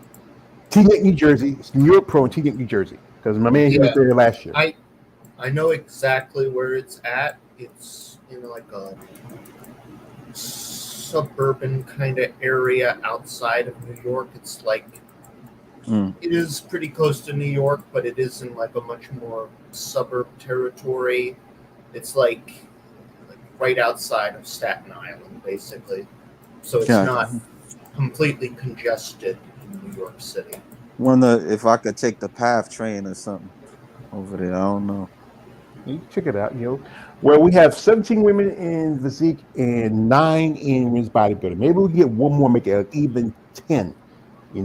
Teaneck, New Jersey. It's New York Pro in Teaneck, New Jersey. Because my man, he was Yeah, there last year. I know exactly where it's at. It's in like a suburban kind of area outside of New York. It's like Mm. it is pretty close to New York, but it is in like a much more suburb territory. It's like right outside of Staten Island, basically. So it's Yeah. not completely congested in New York City. Wonder if I could take the PATH train or something over there. I don't know. You can check it out. Well, we have 17 women in physique and 9 in women's bodybuilding. Maybe we can get one more, make it even 10. I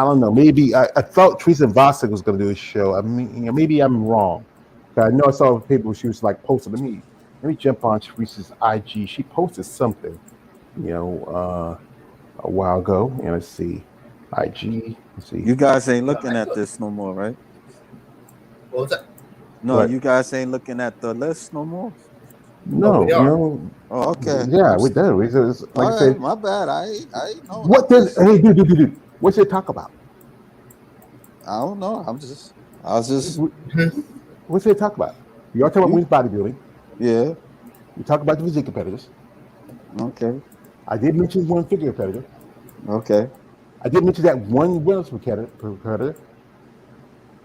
don't know. Maybe I thought Teresa Vosick was going to do a show. I mean, maybe I'm wrong. I know I saw people she was like posting. Let me jump on Teresa's IG. She posted something, you know, a while ago. And let's see, IG. Let's see. You guys ain't Yeah, looking at this no more, right? what was that? No, But you guys ain't looking at the list no more. Oh, no, we are. Oh, okay. yeah, we do. Like I All right. said, My bad. I ain't know. what does hey dude? What's it talk about? I don't know. I was just, What's it talk about? You are talking about you, women's bodybuilding. yeah. We talk about the physique competitors. Okay. I did mention one figure competitor. Okay. I did mention that one wellness competitor.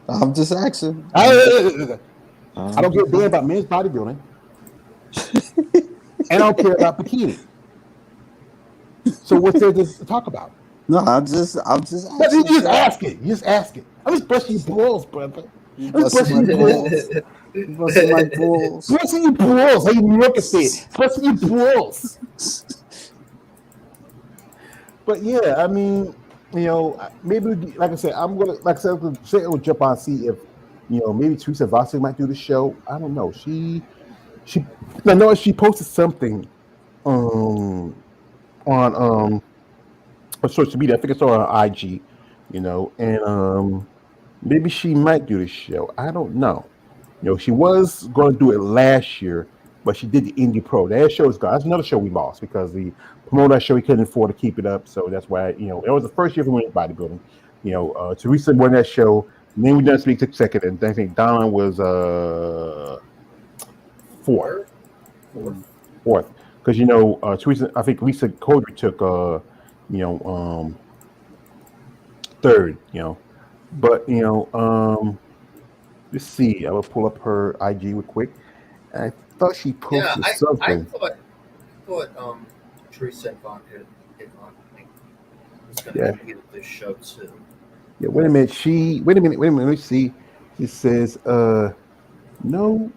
I'm just asking. I don't give a damn about men's bodybuilding, and I don't care about bikini. So what's there to talk about? No, I'm just But you asking, just sir. ask it. You just ask it. I'm just busting your balls, brother. You I'm just busting busting my your balls. balls. You busting my balls. Busting your balls. How you New Yorker say it. Busting your balls. But yeah, I mean, maybe like I said, I'm gonna say we'll jump on see if maybe Teresa Vosick might do the show. I don't know. She I know she posted something on social media. I think it's on her IG, and maybe she might do the show. I don't know. She was going to do it last year, but she did the Indie Pro. That show is gone. That's another show we lost because the promoter of that show he couldn't afford to keep it up. So that's why it was the first year for women's bodybuilding. Teresa won that show. Then we done speak took second, and I think Donna was fourth. Fourth, because Teresa. I think Lisa Codry took you know third. But let's see. I will pull up her IG real quick. I thought she Yeah, posted I something. thought Teresa Ivan was going to Yeah. compete at this show too. Yeah. Wait a minute. Wait a minute. Let me see. It says no, no,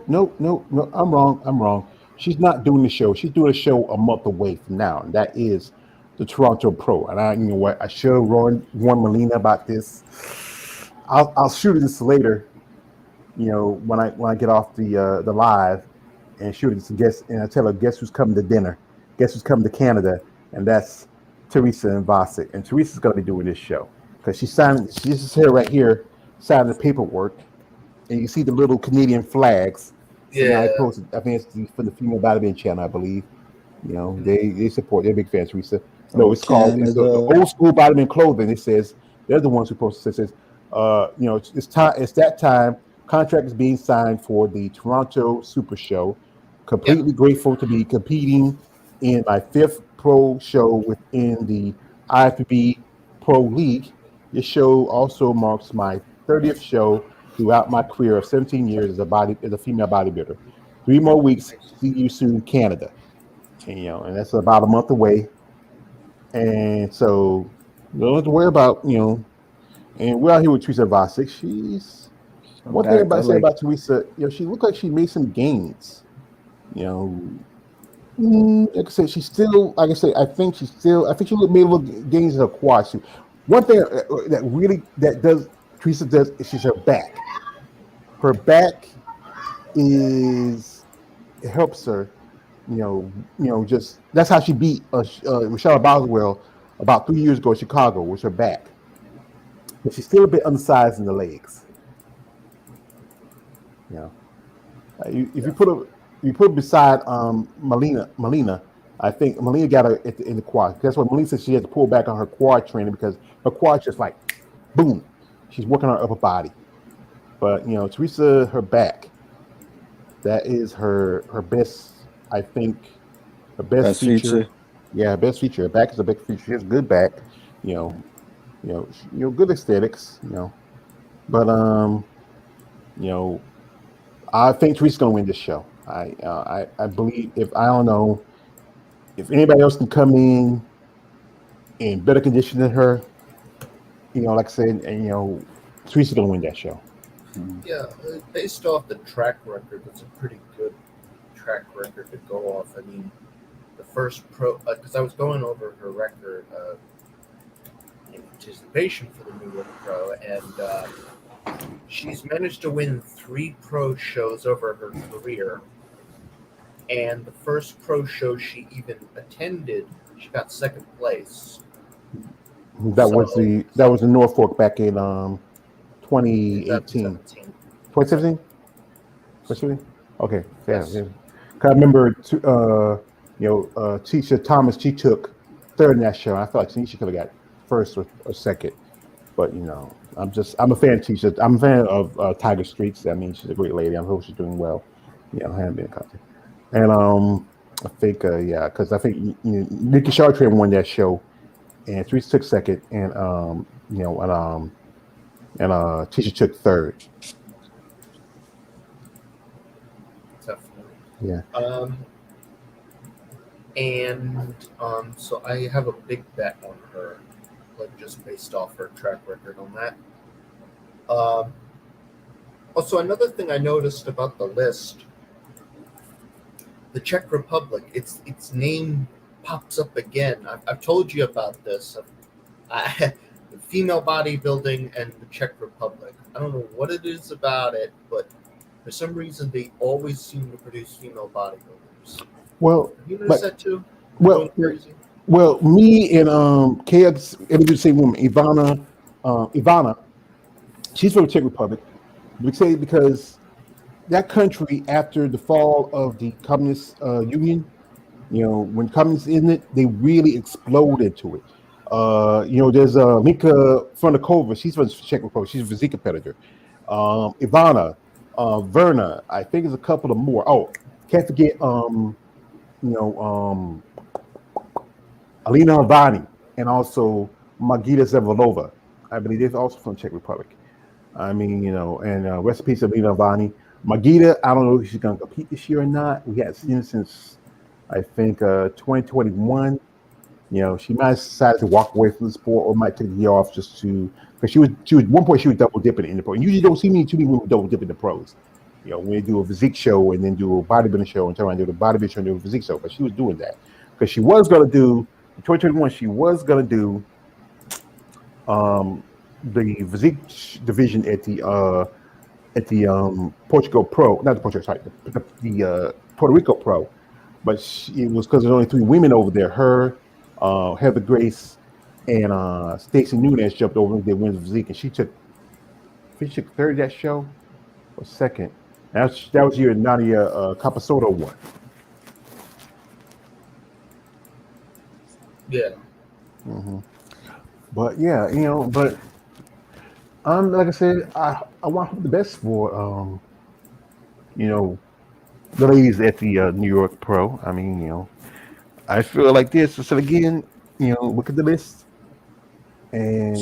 no, no, no. I'm wrong. I'm wrong. She's not doing the show. She's doing a show a month away from now, and that is the Toronto Pro. And you know what? I should have warned Melina about this. I'll shoot this later. When I get off the live, and shoot it to guess, and I tell her, guess who's coming to dinner? Guess who's coming to Canada? And that's Teresa and Vasic. And Teresa's going to be doing this show because she's here right here, signing the paperwork. And you see the little Canadian flags. So now I posted. I think it's for the Female Bodybuilding channel, I believe. They support. They're big fans, Teresa. No, it's called the Old School Bodybuilding Clothing. It says they're the ones who posted. It says, it's time. It's that time. Contract is being signed for the Toronto Super Show. Completely grateful to be competing in my 5th pro show within the IFBB Pro League. This show also marks my 30th show throughout my career of 17 years as a female bodybuilder. 3 more weeks. See you soon, Canada. And that's about a month away. And so you don't have to worry about, and we're out here with Teresa Vasic. She's one thing about Teresa, she looked like she made some gains. Like I said, she's still, like I said, I think she made little gains in her quads too. One thing Teresa does is she's her back. Her back it helps her, just that's how she beat Michelle Boswell about 3 years ago in Chicago, was her back. But she's still a bit undersized in the legs. If you put her beside Melina, I think Melina got her in the quad. That's what Melina said. She had to pull back on her quad training because her quad's just like boom. She's working on her upper body. But Teresa, her back, that is her best. I think her best feature. Yeah, her best feature. Her back is a big feature. She has good back. Good aesthetics. But I think Teresa's gonna win this show. I believe I don't know if anybody else can come in better condition than her. Like I said, and Teresa's gonna win that show. Yeah, based off the track record, that's a pretty good track record to go off. I mean, the first pro, because I was going over her record in anticipation for the new pro, and she's managed to win 3 pro shows over her career. And the first pro show she even attended, she got 2nd place. That was in Norfolk back in 2018. 2017? 2017? Okay. Yes. Yeah. Cause I remember Tisha Thomas, she took 3rd in that show. I thought she could have got 1st or 2nd. But I'm a fan of Tisha. I'm a fan of Tiger Streets. I mean, she's a great lady. I hope she's doing well. I haven't been in contact. And I think because I think Nikki Chartrand won that show, and Teresa took 2nd, and Tisha took 3rd. Definitely. Yeah. So I have a big bet on her, like just based off her track record on that. Also, another thing I noticed about the list, the Czech Republic, its name pops up again. I've told you about this. Female bodybuilding and the Czech Republic. I don't know what it is about it, but for some reason they always seem to produce female bodybuilders. Well, have you noticed that too? Well, me and KX, everybody the same woman, Ivana, she's from the Czech Republic. We say because that country, after the fall of the Communist Union, when communists in it, they really exploded to it. There's Mika Fronikova. She's from Czech Republic. She's a physique competitor. Ivana, Verna. I think there's a couple of more. Oh, can't forget. You know, Alina Havani and also Magida Zevalova. I believe they're also from Czech Republic. I mean, and rest in peace, Alina Havani. Magida, I don't know if she's going to compete this year or not. We hadn't seen her since, I think, 2021. She might decide to walk away from the sport or might take the year off just to, because she was one point she was double dipping in the pro. And usually you don't see too many women double dipping in the pros. When they do a physique show and then do a bodybuilding show and turn around and do the bodybuilding show and do a physique show. But she was doing that because she was going to do, in 2021, she was going to do the physique division at the Portugal Pro, not the Portugal, sorry, the Puerto Rico Pro. But it was because there's only 3 women over there. Her, Heather Grace, and Stacey Nunez jumped over and did women's physique, and she took third that show or second. That was your Nadia Capasoto one. Yeah. Mm-hmm. But yeah, but like I said, I want the best for the ladies at the New York Pro. I mean, I feel like this. So again, look at the list and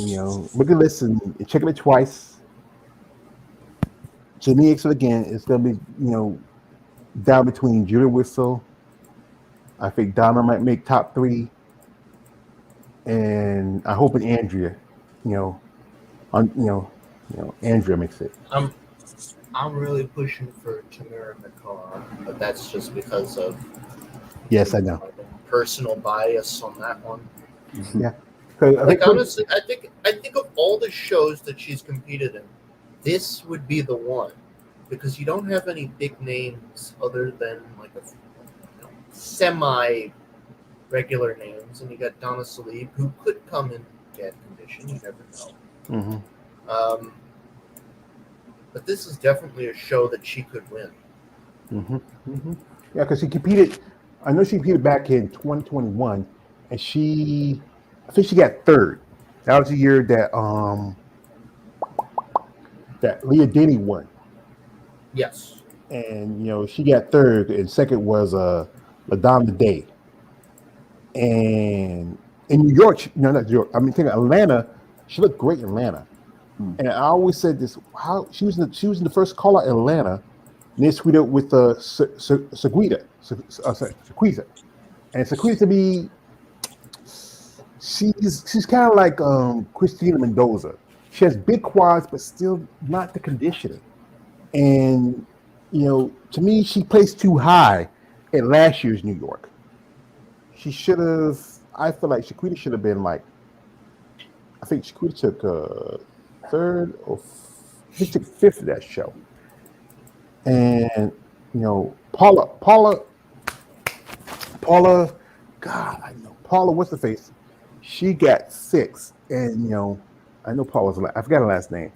look at the list and check it twice. To me, again, it's gonna be down between Julia Whistle. I think Donna might make top 3, and I hope Andrea, Andrea makes it. I'm really pushing for Tamara McCarr, but that's just because of Yes, I know. Personal bias on that one. Yeah. Honestly, I think of all the shows that she's competed in, this would be the one, because you don't have any big names other than like a semi regular names, and you got Donna Salib, who could come in bad condition. You never know. Mm-hmm. But this is definitely a show that she could win. Mm-hmm. Mm-hmm. Yeah, because she competed. I know she competed back in 2021, and I think she got third. That was the year that Leah Denny won. Yes. And she got third, and second was LaDonna Day. And in New York, not New York. I mean, think of Atlanta. She looked great in Atlanta. And I always said this: how she was in the first call out in Atlanta, and they squeezed with Sequita, and Sequita to me, she's kind of like Christina Mendoza. She has big quads, but still not the conditioning. And to me, she placed too high at last year's New York. She should have. I feel like Shaquita should have been like. I think Shaquita took third or he took fifth of that show. And Paula, God, I know Paula. What's the face? She got 6, and I know Paula's. I forgot her last name.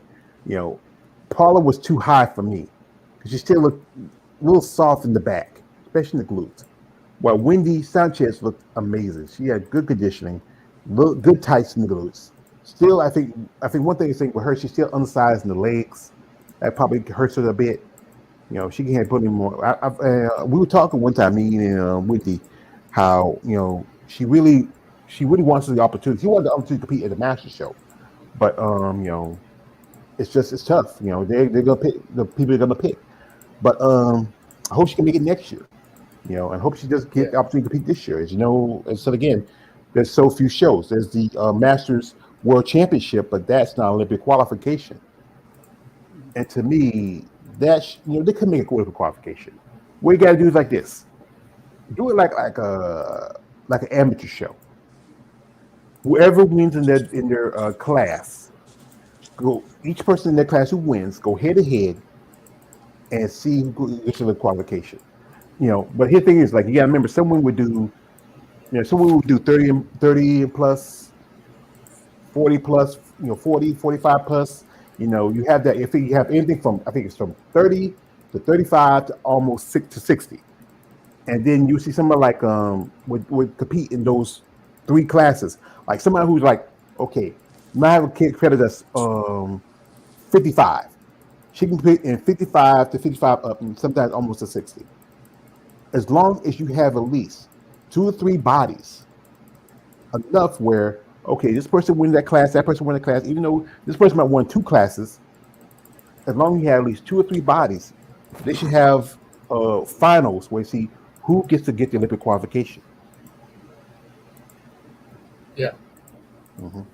Paula was too high for me because she still looked a little soft in the back, especially in the glutes. While Wendy Sanchez looked amazing. She had good conditioning, good tights in the glutes. Still, I think one thing with her, she's still undersized in the legs. That probably hurts her a bit. She can't put any more. We were talking one time, me and Wendy, how she really wants the opportunity. She wanted the opportunity to compete at the Masters show, but it's tough. They're gonna pick the people they're gonna pick. But I hope she can make it next year. And hope she does get the opportunity to compete this year. As you know, and so again, there's so few shows. There's the Masters World Championship, but that's not Olympic qualification. And to me, that's they could make a Olympic qualification. What you got to do is like this: do it like an amateur show. Whoever wins in their class, go. Each person in their class who wins, go head to head, and see who gets the qualification. But here the thing is, like, you gotta remember, someone would do 30 plus, 40 plus, 40, 45 plus. You have that. If you have anything from, I think it's from 30 to 35 to almost 6 to 60, and then you see someone like would compete in those 3 classes. Like somebody who's like, okay, I have a kid credit that's 55. She can put in 55 to 55 up, and sometimes almost to 60. As long as you have at least 2 or 3 bodies, enough where okay, this person wins that class, that person wins that class, even though this person might win 2 classes, as long as you have at least 2 or 3 bodies, they should have finals where you see who gets to get the Olympic qualification. Yeah. Mm-hmm. No,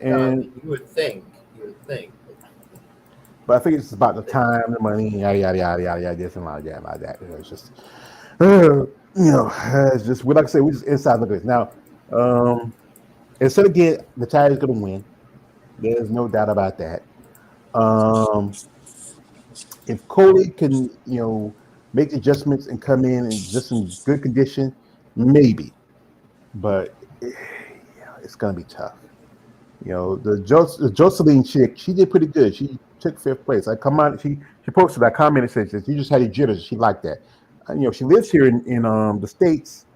I And mean, you would think. but I think it's about the time, the money, yada yada yada yada yada, this and like that. It's just, it's just we like I say, we just inside look at this now. Um, instead of again, the Tigers going to win. There's no doubt about that. Um, if Coley can, make adjustments and come in and just in good condition, maybe. But yeah, it's gonna be tough. The Jocelyn chick, she did pretty good. She took 5th place. I come on, she posted that comment and said, "You just had your jitters." She liked that. She lives here in the States.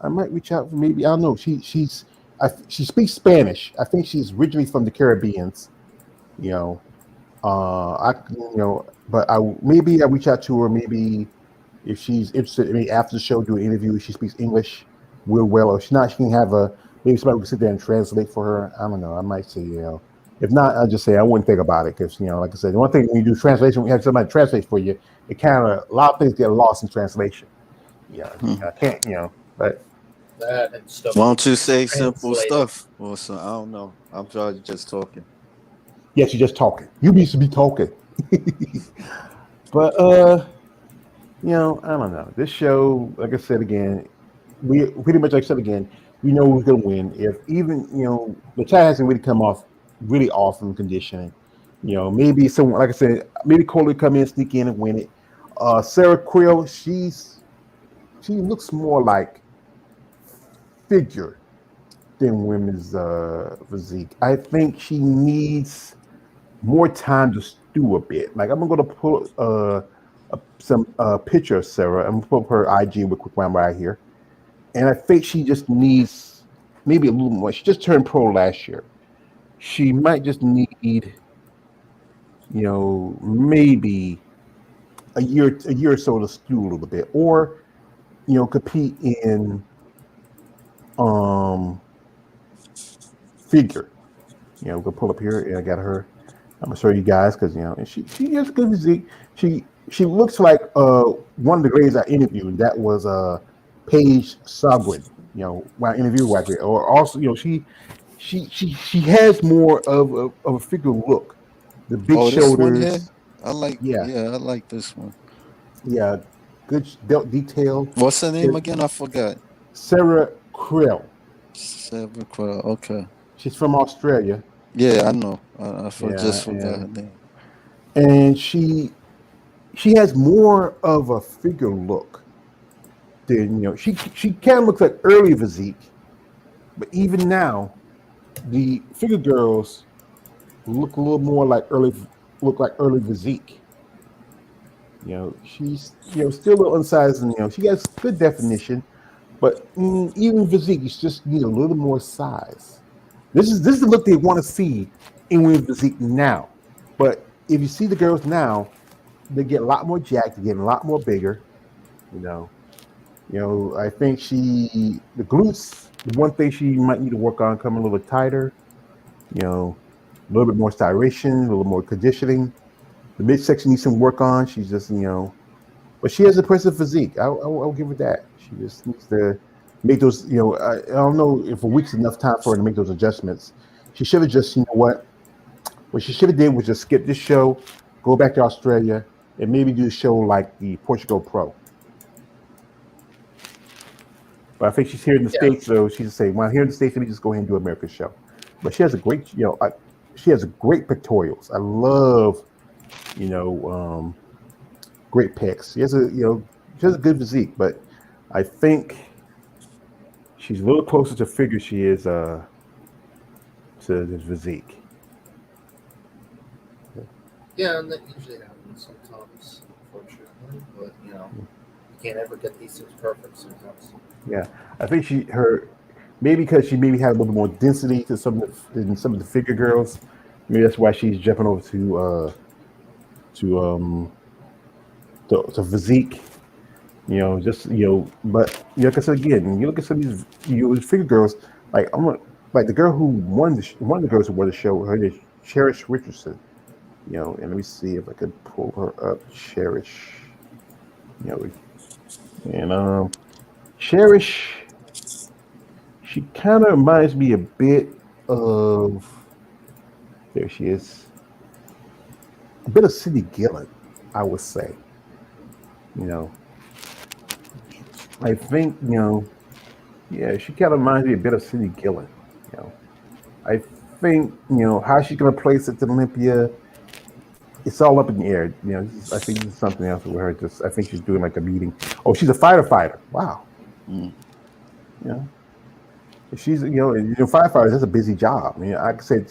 I might reach out. Maybe I don't know. She speaks Spanish. I think she's originally from the Caribbeans. You know, but maybe I reach out to her. Maybe if she's interested, maybe after the show, do an interview. If she speaks English real well, or if she's not, she can have maybe somebody who can sit there and translate for her. I don't know. I might say, if not, I'll just say I wouldn't think about it because, like I said, the one thing when you do translation, when you have somebody translate for you, it kind of a lot of things get lost in translation. Yeah, I can't, but That and stuff. Why don't you say simple translated. stuff? Or so, I don't know. I'm probably just talking. yes, you're just talking. You used to be talking. But I don't know. This show, like I said again, we pretty much like I said again, we know who's gonna win. If even the tie hasn't really come off really off from conditioning. Maybe someone like I said, maybe Coley come in, sneak in and win it. Sarah Quill, she looks more like figure than women's physique. I think she needs more time to stew a bit. Like I'm gonna pull some picture of Sarah. I'm gonna pull up her IG with quick one right here, and I think she just needs maybe a little more. She just turned pro last year. She might just need, maybe a year or so to stew a little bit, or compete in um figure. We can pull up here, and I got her. I'm gonna show you guys because and she has good physique. She looks like one of the ladies I interviewed. And that was Paige Sagwin. When I interviewed her, or also she has more of a figure look. The big Oh, this one here? shoulders. Yeah, I like this one. yeah, good detail. What's her name again? I forgot. Sarah Krill. Seven Crow. Okay. She's from Australia. Yeah, I know. Yeah, just forgot her name. and she has more of a figure look than she kind of looks like early physique, but even now the figure girls look a little more like early physique. She's still a little unsized, and she has good definition, but even physique, you just need a little more size. This is the look they want to see in women's physique now. But if you see the girls now, they get a lot more jacked, they're getting a lot more bigger. You know, I think the glutes, the one thing she might need to work on, come a little bit tighter. A little bit more styration, a little more conditioning. The midsection needs some work on. She's just, but she has a impressive physique. I'll give her that. She just needs to make those, I don't know if a week's enough time for her to make those adjustments. She should have just, what she should have did was just skip this show, go back to Australia, and maybe do a show like the Portugal Pro. But I think she's here in the States, so she's saying, well, here in the States, let me just go ahead and do America's show. But she has a great, she has a great pectorials. I love, great pecs. She has a good physique, but I think she's a little closer to figure she is to the physique. Yeah, and that usually happens sometimes, unfortunately. But you can't ever get these things perfect sometimes. Yeah, I think Maybe because she maybe had a little more density to than some of the figure girls. Maybe that's why she's jumping over to to physique. Just but like I said again, you look at some of these figure girls. Like like the girl who won one of the girls who won the show. Her name is Cherish Richardson. And let me see if I could pull her up. Cherish. You know, and Cherish. She kind of reminds me a bit of. There she is. A bit of Cindy Gillen, I would say. You know, I think yeah, she kind of reminds me a bit of Cindy Gillen. You know, I think how she's gonna place it to Olympia. It's all up in the air. I think this is something else with her. Just I think she's doing like a meeting. Oh, she's a fighter. Wow. Mm. You know, she's firefighters. That's a busy job. I said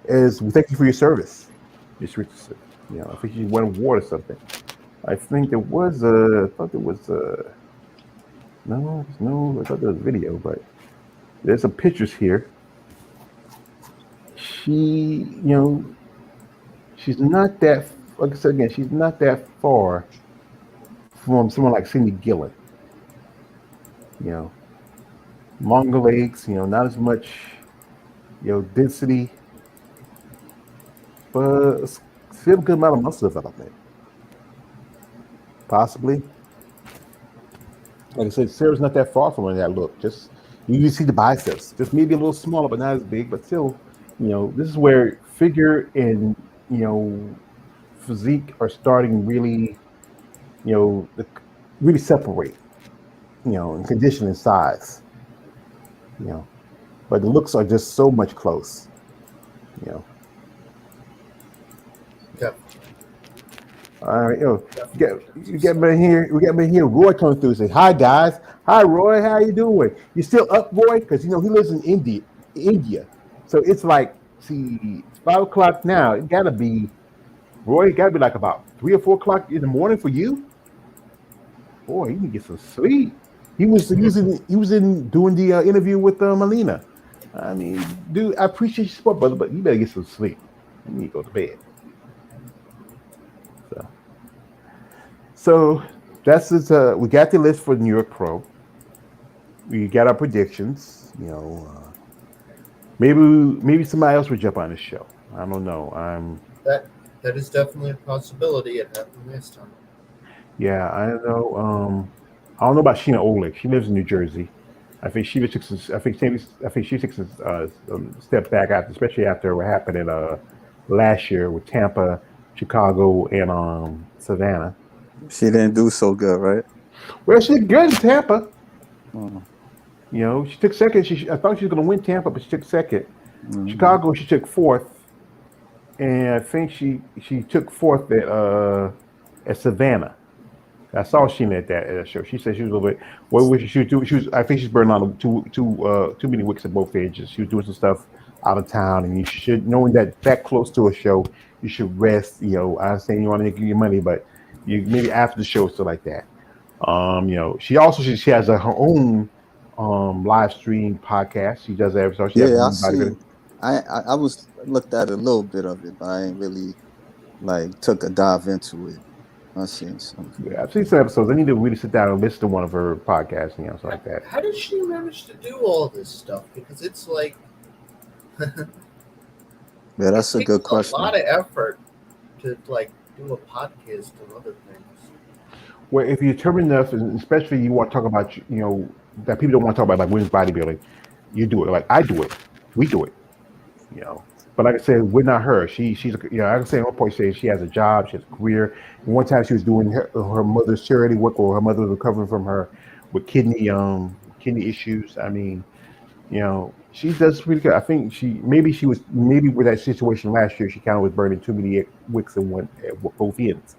as we thank you for your service, Miss Richardson. I think she won an award or something. I think there was I thought there was no, I thought there was video, but there's some pictures here. She, she's not that. Like I said again, she's not that far from someone like Cindy Gillen. You know, longer legs. Not as much. Density, but still a good amount of muscle development. Possibly. Like I said, Sarah's not that far from that look. Just you see the biceps, just maybe a little smaller, but not as big. But still, this is where figure and you know physique are starting really, really separate. In condition and size. You know, but the looks are just so much close. You know. Yeah. All right, you get me here. We got me here. Roy comes through and says, "Hi guys, hi Roy, how you doing? You still up, Roy? Because he lives in India. So it's like, see, it's 5 o'clock now. It gotta be Roy. It gotta be like about 3 or 4 o'clock in the morning for you. Boy, you need to get some sleep. He was in doing the interview with Melina. I mean, dude, I appreciate your support, brother, but you better get some sleep. You need to go to bed. So that's it. We got the list for New York Pro. We got our predictions. Maybe somebody else would jump on the show. I don't know. That is definitely a possibility. It happened last time. Yeah, I don't know. I don't know about Sheena Oleg. She lives in New Jersey. I think she took. I think she took a step back after, especially after what happened in last year with Tampa, Chicago, and Savannah. She didn't do so good, right? Well, she did good in Tampa. Oh. She took second. I thought she was going to win Tampa, but she took second. Mhm. Chicago, she took fourth, and I think she took fourth at Savannah. I saw Sheena at that show. She said she was a little bit. What was she was doing? She was. I think she's burning on too many wicks at both edges. She was doing some stuff out of town, and you should knowing that close to a show, you should rest. I understand you want to give your money, but you maybe after the show, stuff like that. She has her own live stream podcast. She does that. So she has her Yeah, I own bodybuilding. seen. I was looked at a little bit of it, but I ain't really like took a dive into it. I seen something. Yeah, I've seen some episodes. I need to really sit down and listen to one of her podcasts, stuff like that. How does she manage to do all this stuff? Because it's like Yeah, that's a good question. A lot of effort to like do a podcast and other things. Well, if you're determined enough, and especially you want to talk about, that people don't want to talk about like women's bodybuilding, you do it. Like I do it. We do it. You know. But like I said, we're not her. She's I can say at one point she has a job, she has a career. And one time she was doing her mother's charity work, or her mother was recovering from her with kidney issues. I mean, she does pretty good. I think maybe with that situation last year, she kind of was burning too many wicks at both ends.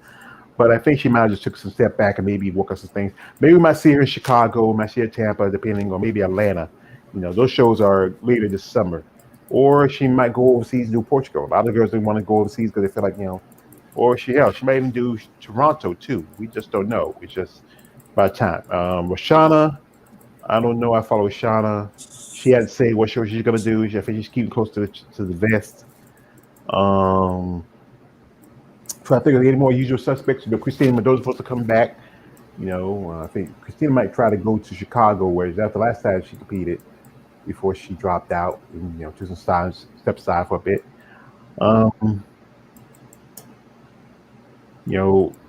But I think she might have just took some step back and maybe work on some things. Maybe we might see her in Chicago, we might see her in Tampa, depending, or maybe Atlanta. Those shows are later this summer. Or she might go overseas and do Portugal. A lot of girls don't want to go overseas because they feel like, or she might even do Toronto too. We just don't know. It's just by time. Rashana, I don't know. I follow Shauna. She had to say what show she's gonna do. I think she's keeping close to the vest. Um, try to think of any more usual suspects. Christina Mendoza's supposed to come back. I think Christina might try to go to Chicago, where that's the last time she competed before she dropped out and took some step aside for a bit. Um,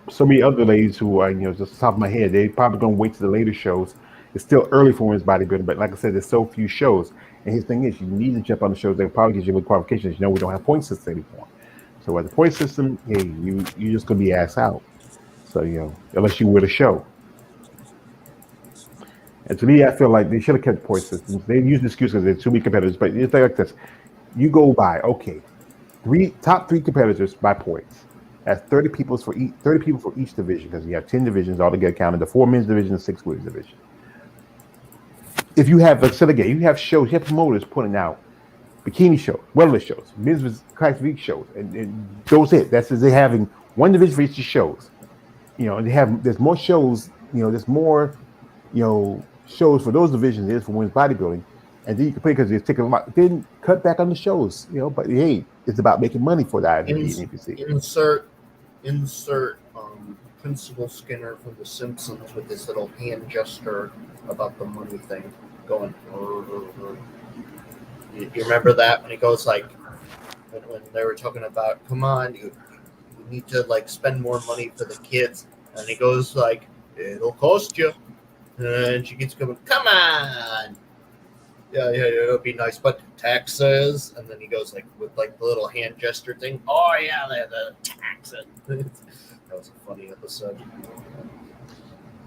so many other ladies who are just the top of my head, they probably gonna wait to the later shows. It's still early for women's bodybuilding, but like I said, there's so few shows. And his thing is, you need to jump on the shows. They probably get you with qualifications. We don't have point system anymore. So at the point system, hey, you're just gonna be asked out. So unless you win a show. And to me, I feel like they should have kept point systems. They use the excuse because there's too many competitors. But it's like this: you go by top three competitors by points. That's 30 people for each division because you have 10 divisions altogether counted the 4 men's division and 6 women's division. If you have, let's say again, you have shows, you have promoters putting out bikini shows, wellness shows, men's class week shows, and those it. That's they're having one division for each of the shows. And there's more shows. There's more shows for those divisions than there is for women's bodybuilding. And then you can play because they're taking a lot. Then cut back on the shows, But hey, it's about making money for the IFBB and NPC. Insert Principal Skinner from The Simpsons with this little hand gesture about the money thing going. You remember that when he goes like when they were talking about, come on, you need to like spend more money for the kids, and he goes like, it'll cost you, and she keeps going, come on. Yeah, it'll be nice, but taxes, and then he goes like with like the little hand gesture thing. Oh yeah, the taxes. That was a funny episode.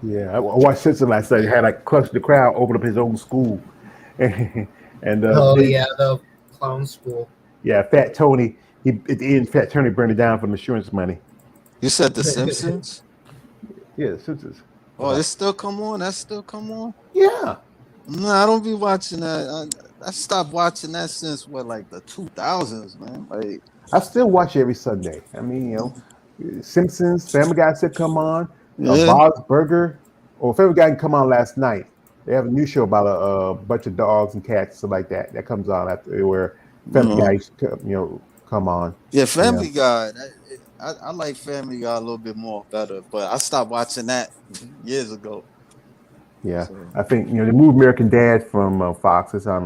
Yeah, I watched Simpson last night. He had like Clutch the Crowd open up his own school, and the clown school. Yeah, Fat Tony. At the end, Fat Tony burned it down for insurance money. You said The Simpsons? Yeah, The Simpsons. Oh, it still come on? That still come on? Yeah. No, I don't be watching that. I stopped watching that since like the 2000s, man. Like I still watch it every Sunday. I mean, Simpsons, Family Guy still come on. Bob's Burger, or Family Guy can come on last night. They have a new show about a bunch of dogs and cats, stuff like that. That comes on after where Family Guy, come on. Yeah, Family Guy. I like Family Guy a little bit more better, but I stopped watching that years ago. Yeah, so. I think the movie American Dad from Fox is on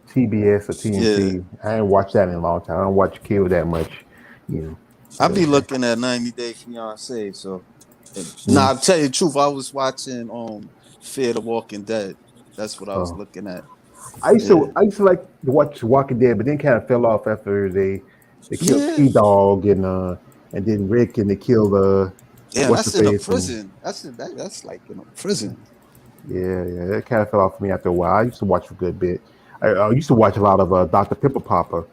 TBS or TNT. Yeah. I ain't watched that in a long time. I don't watch Kill that much. I be looking at 90 Day Fiancé. So, nah, I'll tell you the truth. I was watching Fear the Walking Dead. That's what I was looking at. I used to like to watch Walking Dead, but then kind of fell off after they killed T-Dog and then Rick and they killed that's in a prison. That's like in a prison. Yeah, that kind of fell off for me after a while. I used to watch a good bit. I used to watch a lot of Dr. Pepper Popper,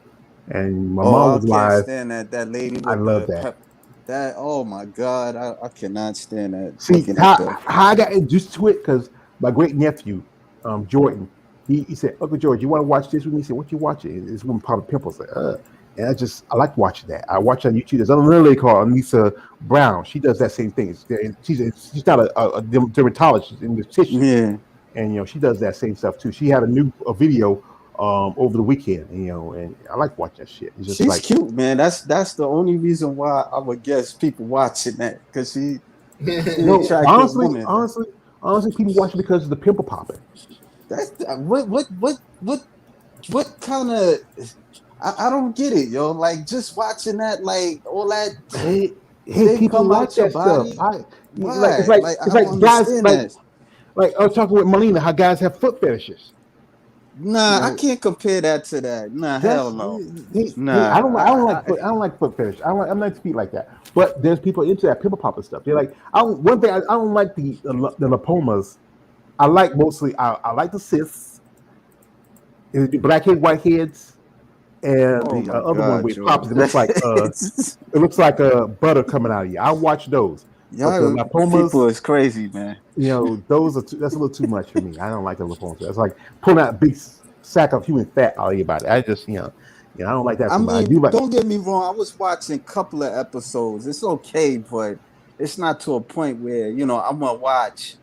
and my mom was live. Stand that lady. I love that. That oh my god, I cannot stand that. See how I got introduced to it because my great nephew, Jordan, he said, Uncle George, you want to watch this with me? He said, what you watching? It's one Popper Pimples. And I like watching that. I watch on YouTube. There's another lady called Anissa Brown. She does that same thing. She's not a dermatologist in the tissue. Yeah. And she does that same stuff too. She had a video over the weekend. And I like watching that shit. She's cute, man. That's the only reason why I would guess people watching that because she. Honestly, people watch it because of the pimple popping. That's what kind of. I don't get it, yo. Like just watching that, like all that. Hey, people watch that stuff. It's like guys. Like I was talking with Melina, how guys have foot fetishes. Nah, I can't compare that to that. Nah, hell no. I don't like foot fetish. I'm not feet like that. But there's people into that pimple popper stuff. They're like, I don't like the lipomas. I like mostly. I like the cysts. It'd be blackhead, whiteheads. And the other one where it pops, it looks like a butter coming out of you. I watch those. Yeah, people is crazy, man. Those that's a little too much for me. I don't like the lipomas. It's like pulling out a big sack of human fat out of your body. I just, I don't like that. Don't get me wrong. I was watching a couple of episodes. It's okay, but it's not to a point where I'm gonna watch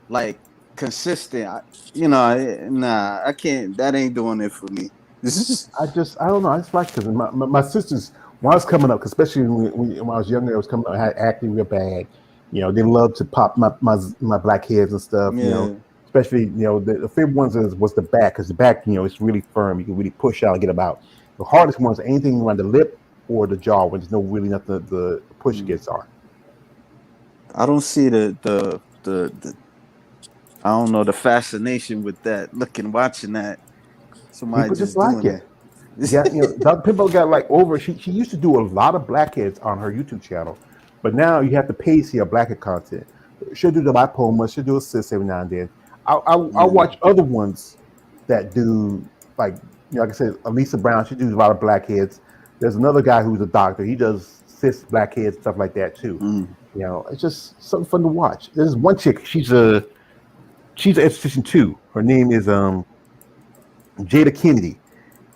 like consistent. I can't. That ain't doing it for me. I don't know. I just like because my sisters when I was coming up, 'cause especially when I was younger, I was coming up, I had acting real bad. They love to pop my black heads and stuff. Yeah. Especially the favorite ones was the back because the back it's really firm. You can really push out and get them out. The hardest ones are anything around the lip or the jaw when there's no really nothing the push Mm. gets on. I don't see the I don't know the fascination with that. Watching that, somebody People just just like doing it. it. Yeah, Dr. Pimple got like over. She used to do a lot of blackheads on her YouTube channel, but now you have to pay to see her blackhead content. She'll do the lipoma. She'll do a cyst every now and then. I'll Yeah. watch other ones that do like like I said, Elisa Brown. She does a lot of blackheads. There's another guy who's a doctor. He does cysts, blackheads, stuff like that too. Mm. It's just something fun to watch. There's one chick. She's an esthetician too. Her name is Jada Kennedy,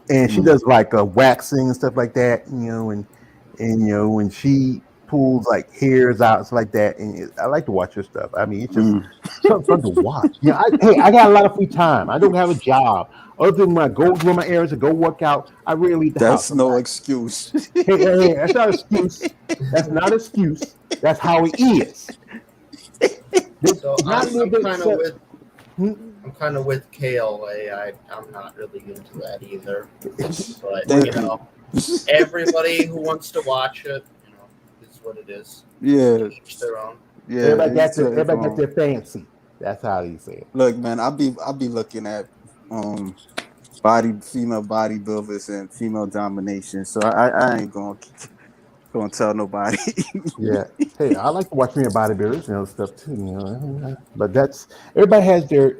and she Mm. does like waxing and stuff like that, and when she pulls like hairs out and stuff like that, and I like to watch her stuff. I mean, it's just Mm. something fun to watch. I got a lot of free time. I don't have a job other than when I go run my errands and go work out. I rarely leave the house. That's no excuse. Hey, that's not an excuse. That's not an excuse. That's how it is. So Not a little bit. Hmm? I'm kind of with KLA. I'm not really into that either. But Thank you. everybody who wants to watch it, is what it is. Yeah. Each their own. Yeah. Everybody got their fancy. That's how you say it. Look, man, I'll be looking at female bodybuilders and female domination. So I ain't gonna tell nobody. Yeah. Hey, I like to watch me bodybuilders, stuff too. But that's everybody has their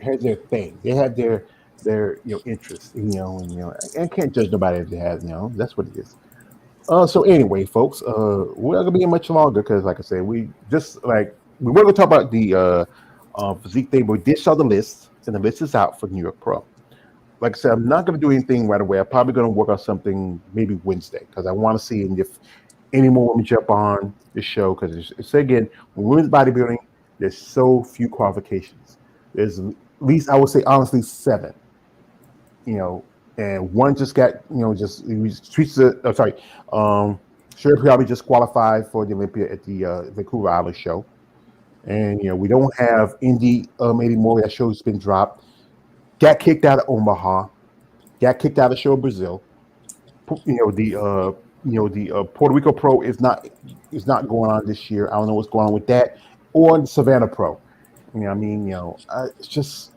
thing. They have their interest. And can't judge nobody if they have. That's what it is. So anyway, folks, we're not gonna be here much longer because, like I said, we were gonna talk about the physique thing, but we did show the list, and the list is out for New York Pro. Like I said, I'm not gonna do anything right away. I'm probably gonna work on something maybe Wednesday because I want to see if any more women jump on the show because it's again when women's bodybuilding, there's so few qualifications. There's at least I would say honestly 7. And one just got just he was treats the sorry, Sherry probably just qualified for the Olympia at the Vancouver Island show, and we don't have Indy anymore. That show's been dropped. Got kicked out of Omaha. Got kicked out of the show in Brazil. The Puerto Rico Pro is not going on this year. I don't know what's going on with that, or the Savannah Pro. It's just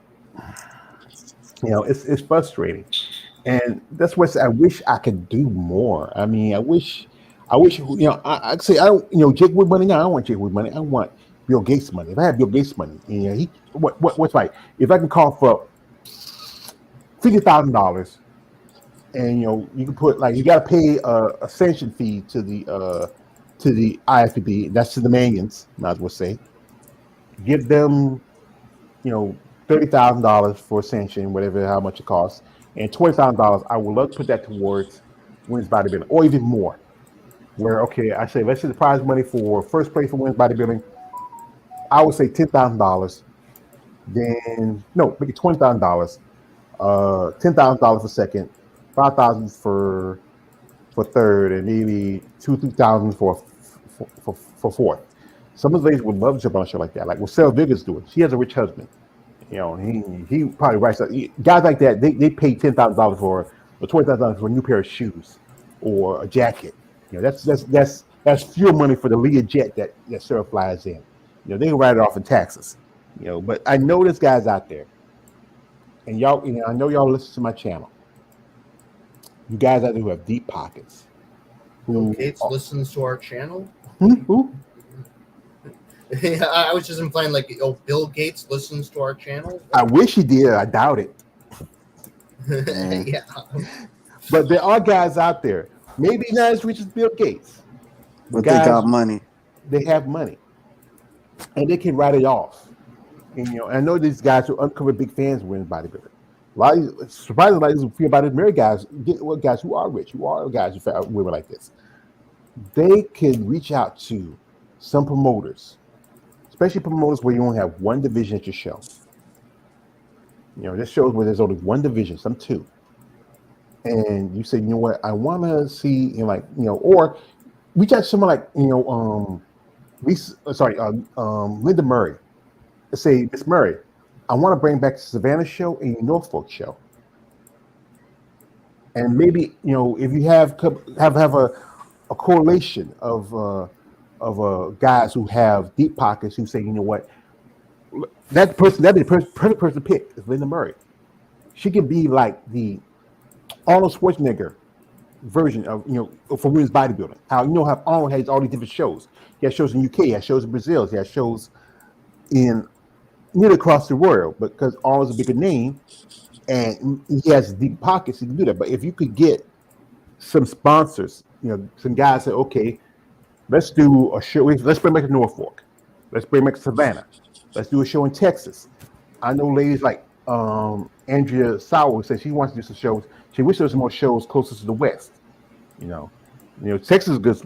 it's frustrating, and that's what I wish I could do more. I mean, I wish I say I don't Jake Wood money. No, I don't want Jake Wood money. I want Bill Gates money. If I have Bill Gates money, what's right? If I can call for $50,000. And you can put you got to pay a sanction fee to the IFBB. That's to the Manions, might as well say. Give them $30,000 for sanction, whatever how much it costs, and $20,000. I would love to put that towards women's bodybuilding, or even more. Where I say let's say the prize money for first place for women's bodybuilding. I would say $10,000. Then no, make it $20,000. $10,000 for second. 5,000 for third, and maybe 2,000 for fourth. Some of the ladies would love to jump on a show like that, like what Sarah Vigors doing. She has a rich husband. He probably writes guys like that. They pay $10,000 or $20,000 for a new pair of shoes or a jacket. That's fuel money for the Learjet that Sarah flies in. They can write it off in taxes. But I know there's guys out there, and y'all, I know y'all listen to my channel. You guys out there who have deep pockets. Bill Gates listens to our channel? Who? Yeah, I was just implying Bill Gates listens to our channel? I wish he did. I doubt it. Yeah. But there are guys out there, maybe not as rich as Bill Gates. But guys, they got money. They have money. And they can write it off. And I know these guys who uncover big fans of women's bodybuilding. Surprisingly, a lot of feel about it. Married guys, guys who are rich, who are guys who are women like this, they can reach out to some promoters, especially promoters where you only have one division at your show, This shows where there's only one division, some two, and you say, you know what, I want to see, or reach out to someone like, Linda Murray. Let's say, Miss Murray, I want to bring back the Savannah show and your Norfolk show, and maybe if you have a correlation of guys who have deep pockets who say, you know what, that'd be the perfect person to pick is Linda Murray. She could be like the Arnold Schwarzenegger version of for women's bodybuilding. How Arnold has all these different shows. He has shows in UK, he has shows in Brazil, he has shows in nearly across the world. But because Arnold's a bigger name and he has deep pockets, he can do that. But if you could get some sponsors, some guys say, okay, let's do a show. Let's bring back Norfolk. Let's bring back Savannah. Let's do a show in Texas. I know ladies like Andrea Sauer said she wants to do some shows. She wishes there was more shows closer to the West. Texas is good.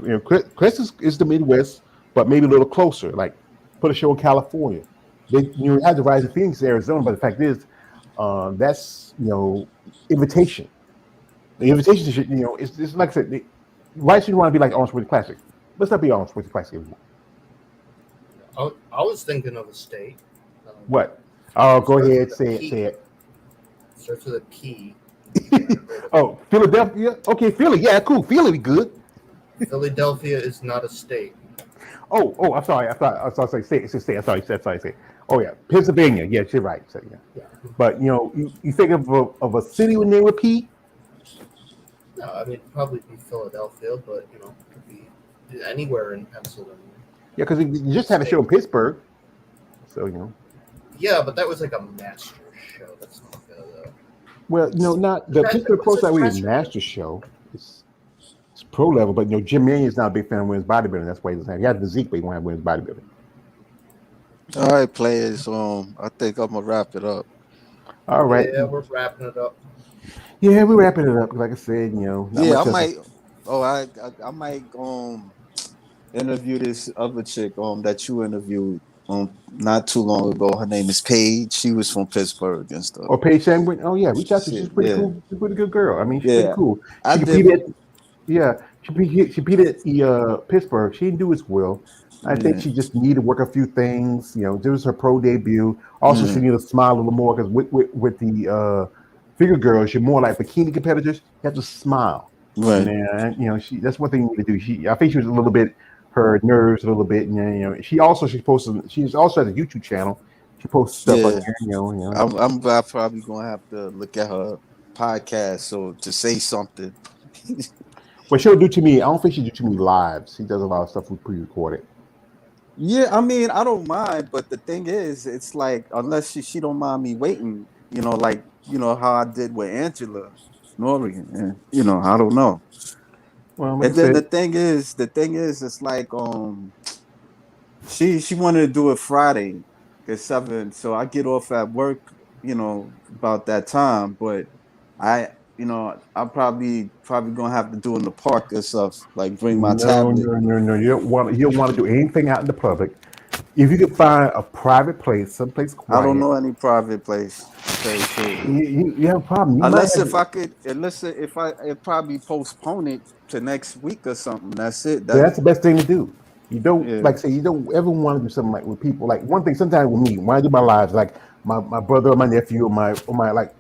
Texas is the Midwest, but maybe a little closer. Like put a show in California. You had the Rise of Phoenix, Arizona, but the fact is, that's invitation. The invitation should, it's like I said. Why should you want to be like Arnold Schwarzenegger Classic? Let's not be Arnold Schwarzenegger Classic anymore. I was thinking of a state. What? Oh, go ahead. Say it. Starts with a P. Oh, Philadelphia. Okay, Philly. Yeah, cool. Philly be good. Philadelphia is not a state. Oh, I'm sorry. I thought say it. Say it. I'm sorry. Oh yeah, Pennsylvania. Yeah, you're right. So, yeah. But you think of a city with name with P? No, I mean probably be Philadelphia, but it could be anywhere in Pennsylvania. Yeah, because you just had a show in Pittsburgh, so Yeah, but that was like a master show. That's not good though. Well, not the Pittsburgh Pro Side really master show. It's pro level, but Jim Mannion's not a big fan of women's bodybuilding. That's why he doesn't have. He has physique, but he won't have women's bodybuilding. All right, players. I think I'm gonna wrap it up. All right. Yeah, we're wrapping it up. Yeah, we're wrapping it up. Like I said, Yeah, I might. Oh, I might interview this other chick that you interviewed not too long ago. Her name is Paige. She was from Pittsburgh and stuff. Or Paige Sanguine. Oh yeah, reach out to her. She's pretty cool. She's a pretty good girl. I mean, she's pretty cool. She competed at Pittsburgh. She didn't do as well. I think she just needed to work a few things. This was her pro debut. Also, she needed to smile a little more because with the figure girls, you're more like bikini competitors. You have to smile. Right. And that's one thing you need to do. I think she was a little bit, her nerves a little bit. She also has a YouTube channel. She posts stuff on there. I'm probably gonna have to look at her podcast to say something. What she'll do to me, I don't think she do too many lives. She does a lot of stuff we pre-recorded. Yeah, I mean, I don't mind, but the thing is, it's like unless she don't mind me waiting, how I did with Angela Nori, and I don't know. Well, and then the thing is, it's like she wanted to do it Friday at 7, so I get off at work, about that time, but I'm probably gonna have to do in the park or stuff, like bring my tablet. No. You don't want to do anything out in the public. If you could find a private place, someplace quiet. I don't know any private place. You have a problem. If I probably postpone it to next week or something. That's it. That's the best thing to do. You don't you don't ever want to do something like with people. Like one thing, sometimes with me, when I do my lives, like my brother or my nephew or my like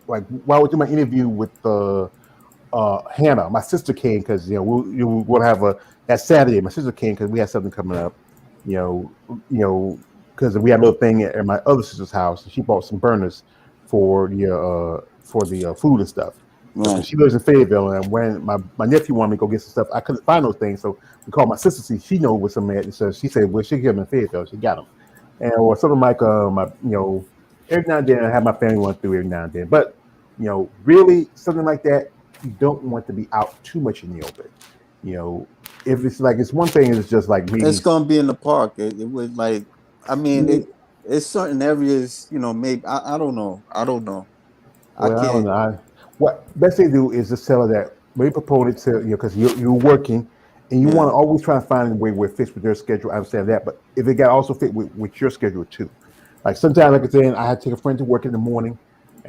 while I do my interview with Hannah, my sister came because we'll have that Saturday. My sister came because we had something coming up. Because we had a little thing at my other sister's house, and she bought some burners for the food and stuff. Right. She lives in Fayetteville, and when my nephew wanted me to go get some stuff, I couldn't find those things, so we called my sister. See, she knows where some at, and so she said, "Well, she'll get them in Fayetteville." She got them, or something like every now and then I have my family run through every now and then, but really something like that, you don't want to be out too much in the open. If it's like it's one thing, it's just like maybe it's gonna be in the park. It would like, I mean, it's certain areas. Maybe I don't know. I don't know. I don't know. What best thing to do is just tell her that maybe propose it to because you're working and you want to always try to find a way where it fits with their schedule. I understand that, but if it got also fit with your schedule too. Like sometimes, like I said, I had to take a friend to work in the morning,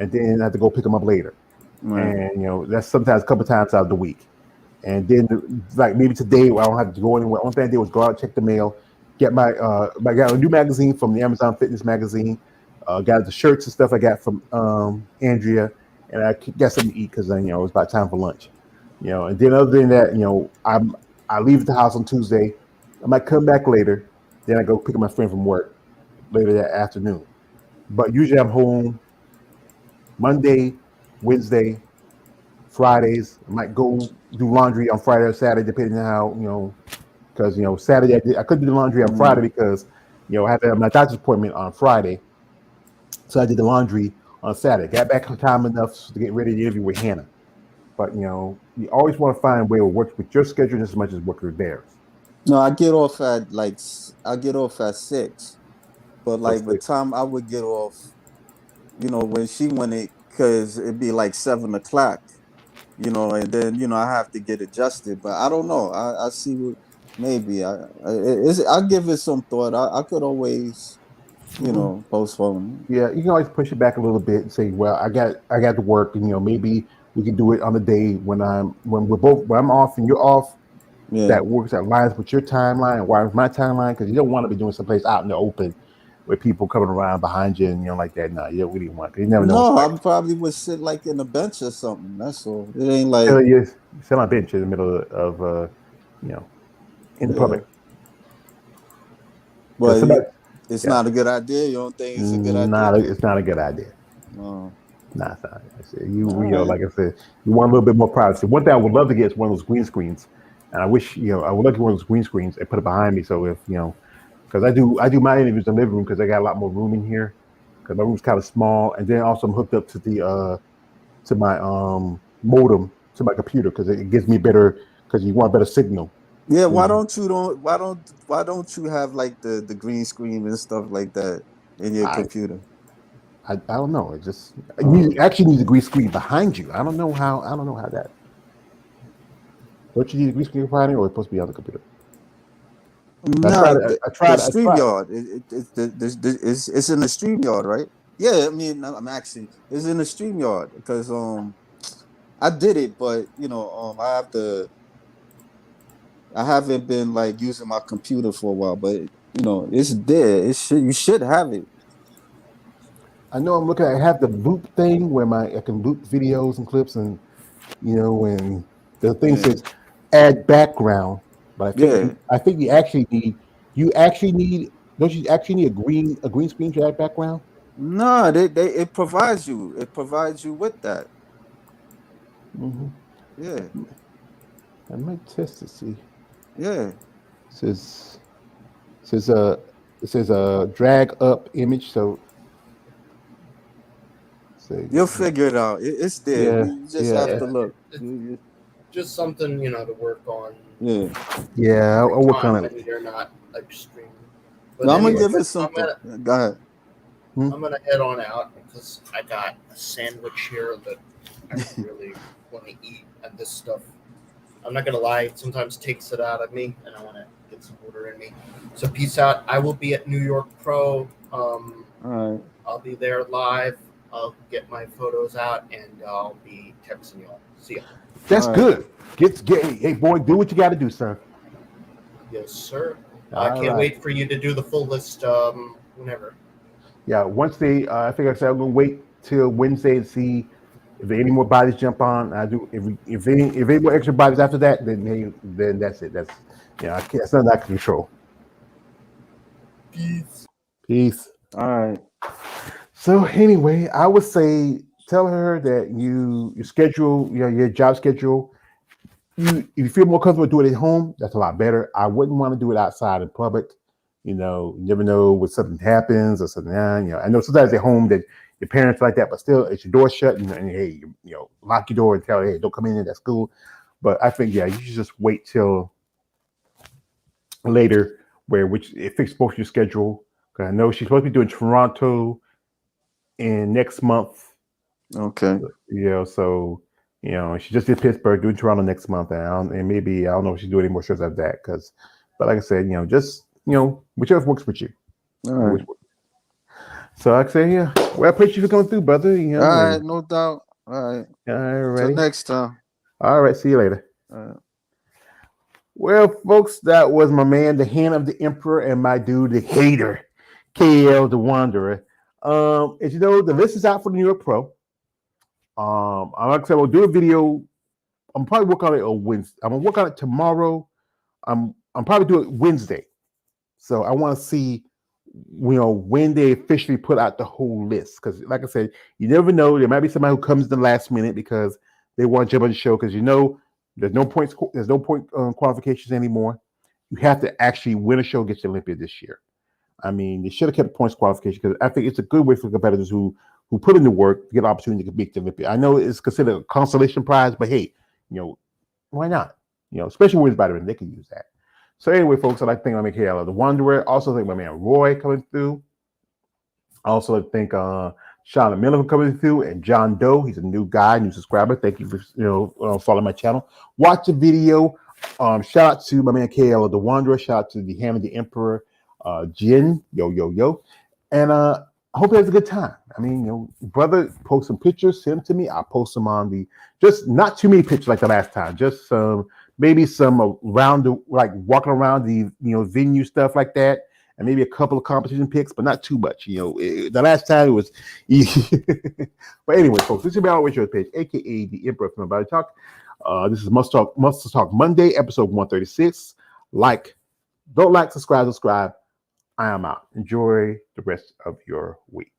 and then I have to go pick them up later. Right. And that's sometimes a couple times out of the week. And then like maybe today I don't have to go anywhere. Only thing I did was go out, check the mail, get I got a new magazine from the Amazon Fitness magazine. Got the shirts and stuff I got from Andrea, and I got something to eat because then it was about time for lunch. And then other than that, I leave the house on Tuesday. I might come back later. Then I go pick up my friend from work later that afternoon. But usually I'm home Monday, Wednesday, Fridays. I might go do laundry on Friday or Saturday, depending on how. Because Saturday I couldn't do the laundry on Friday because I had to have my doctor's appointment on Friday, so I did the laundry on Saturday. Got back on time enough to get ready to interview with Hannah. But you always want to find a way to work with your schedule just as much as work with theirs. No, I get off at 6, but like the So, time I would get off, when she went it, because it'd be like 7 o'clock, and then I have to get adjusted. But I don't know. I see what maybe I give it some thought. I could always postpone. yeah, you can always push it back a little bit and say, well, I got to work, and maybe we can do it on the day when I'm off and you're off. Yeah. That works, that lines with your timeline, why with my timeline, because you don't want to be doing someplace out in the open with people coming around behind you and like that. No, you don't really want. You never know. No, I probably would sit like in a bench or something. That's all. It ain't like sit on a bench in the middle of in the public. But it's not a good idea. You don't think it's a good idea? It's not a good idea. No. Nah, it's not. Like I said, you want a little bit more privacy. One thing I would love to get is one of those green screens, and I wish I would love to get one of those green screens and put it behind me. So if because I do my interviews in the living room because I got a lot more room in here because my room's kind of small, and then also I'm hooked up to the to my modem to my computer because it gives me better because you want better signal. Yeah, why don't you have like the green screen and stuff like that in your computer? I don't know. It just you actually need a green screen behind you. I don't know how that. Don't you need a green screen behind you, or it's supposed to be on the computer? No, I tried. StreamYard. It's in the StreamYard, right? Yeah, I mean, I'm actually it's in the StreamYard because I did it, but I haven't been like using my computer for a while, but it's there. You should have it. I know I'm looking. I have the loop thing where I can loop videos and clips, and when the thing says add background. But I think you actually need. Don't you actually need a green screen to add background? No, it provides you. It provides you with that. Mm-hmm. Yeah. I might test to see. Yeah. It says drag up image. So you'll figure it out. It's there. Yeah, You just have to look. It's just something to work on. Yeah. I'll work on it. You're not extreme. But I'm gonna give it some. Go ahead. I'm gonna head on out because I got a sandwich here that I really want to eat, and this stuff, I'm not gonna lie, it sometimes takes it out of me, and I want to get some order in me. So peace out. I will be at New York Pro. All right. I'll be there live. I'll get my photos out, and I'll be texting y'all. See ya. That's good. Hey, boy, do what you got to do, sir. Yes, sir. I can't wait for you to do the full list whenever. Yeah, once I think I said I'm gonna wait till Wednesday to see if any more bodies jump on. I do. If any more extra bodies after that, then that's it. That's it's nothing I can control. Peace. All right. So anyway, I would say tell her that your schedule, your job schedule. If you feel more comfortable doing it at home, that's a lot better. I wouldn't want to do it outside in public. You never know when something happens or something. I know sometimes at home that your parents like that, but still, it's your door shut, and hey, lock your door and tell, hey, don't come in. That's cool. But I think, you should just wait till later, which it fixes both your schedule. Because I know she's supposed to be doing Toronto in next month. Okay. So she just did Pittsburgh, doing Toronto next month, and maybe I don't know if she's doing any more shows after that. But like I said, just whichever works with you. All right. So I say, yeah. Well, I appreciate you for coming through, brother. You know, All right, no doubt. All right. all Till right. next time. All right. See you later. All right. Well, folks, that was my man, the hand of the emperor, and my dude, the hater, KL the Wanderer. As you know, the list is out for the New York Pro. Like I said, we'll do a video. I'm probably working on it on Wednesday. I'm gonna work on it tomorrow. I'm probably do it Wednesday. So I want to see, when they officially put out the whole list. Because, like I said, you never know. There might be somebody who comes in the last minute because they want to jump on the show. Because there's no points. There's no point qualifications anymore. You have to actually win a show against the Olympia this year. I mean, they should have kept points qualification because I think it's a good way for competitors who put in the work to get an opportunity to compete the Olympia. I know it's considered a consolation prize, but hey, why not? Especially women's bodybuilding, they can use that. So anyway, folks, I'd like to thank my man KL the Wanderer. Also thank my man Roy coming through. I also like to thank Shauna Miller for coming through, and John Doe. He's a new guy, new subscriber. Thank you for following my channel. Watch the video. Shout out to my man KL the Wanderer. Shout out to the Hand of the Emperor, Jin. Yo. And I hope you have a good time. I mean, brother, post some pictures, send them to me. I'll post them on just not too many pictures like the last time. Just maybe some around like walking around the venue stuff like that, and maybe a couple of competition pics, but not too much. The last time it was easy. But anyway, folks, this is about Always Your Page, aka the Emperor from Body Talk. This is MuscleTalk Monday, episode 136. Don't like, subscribe. I am out. Enjoy the rest of your week.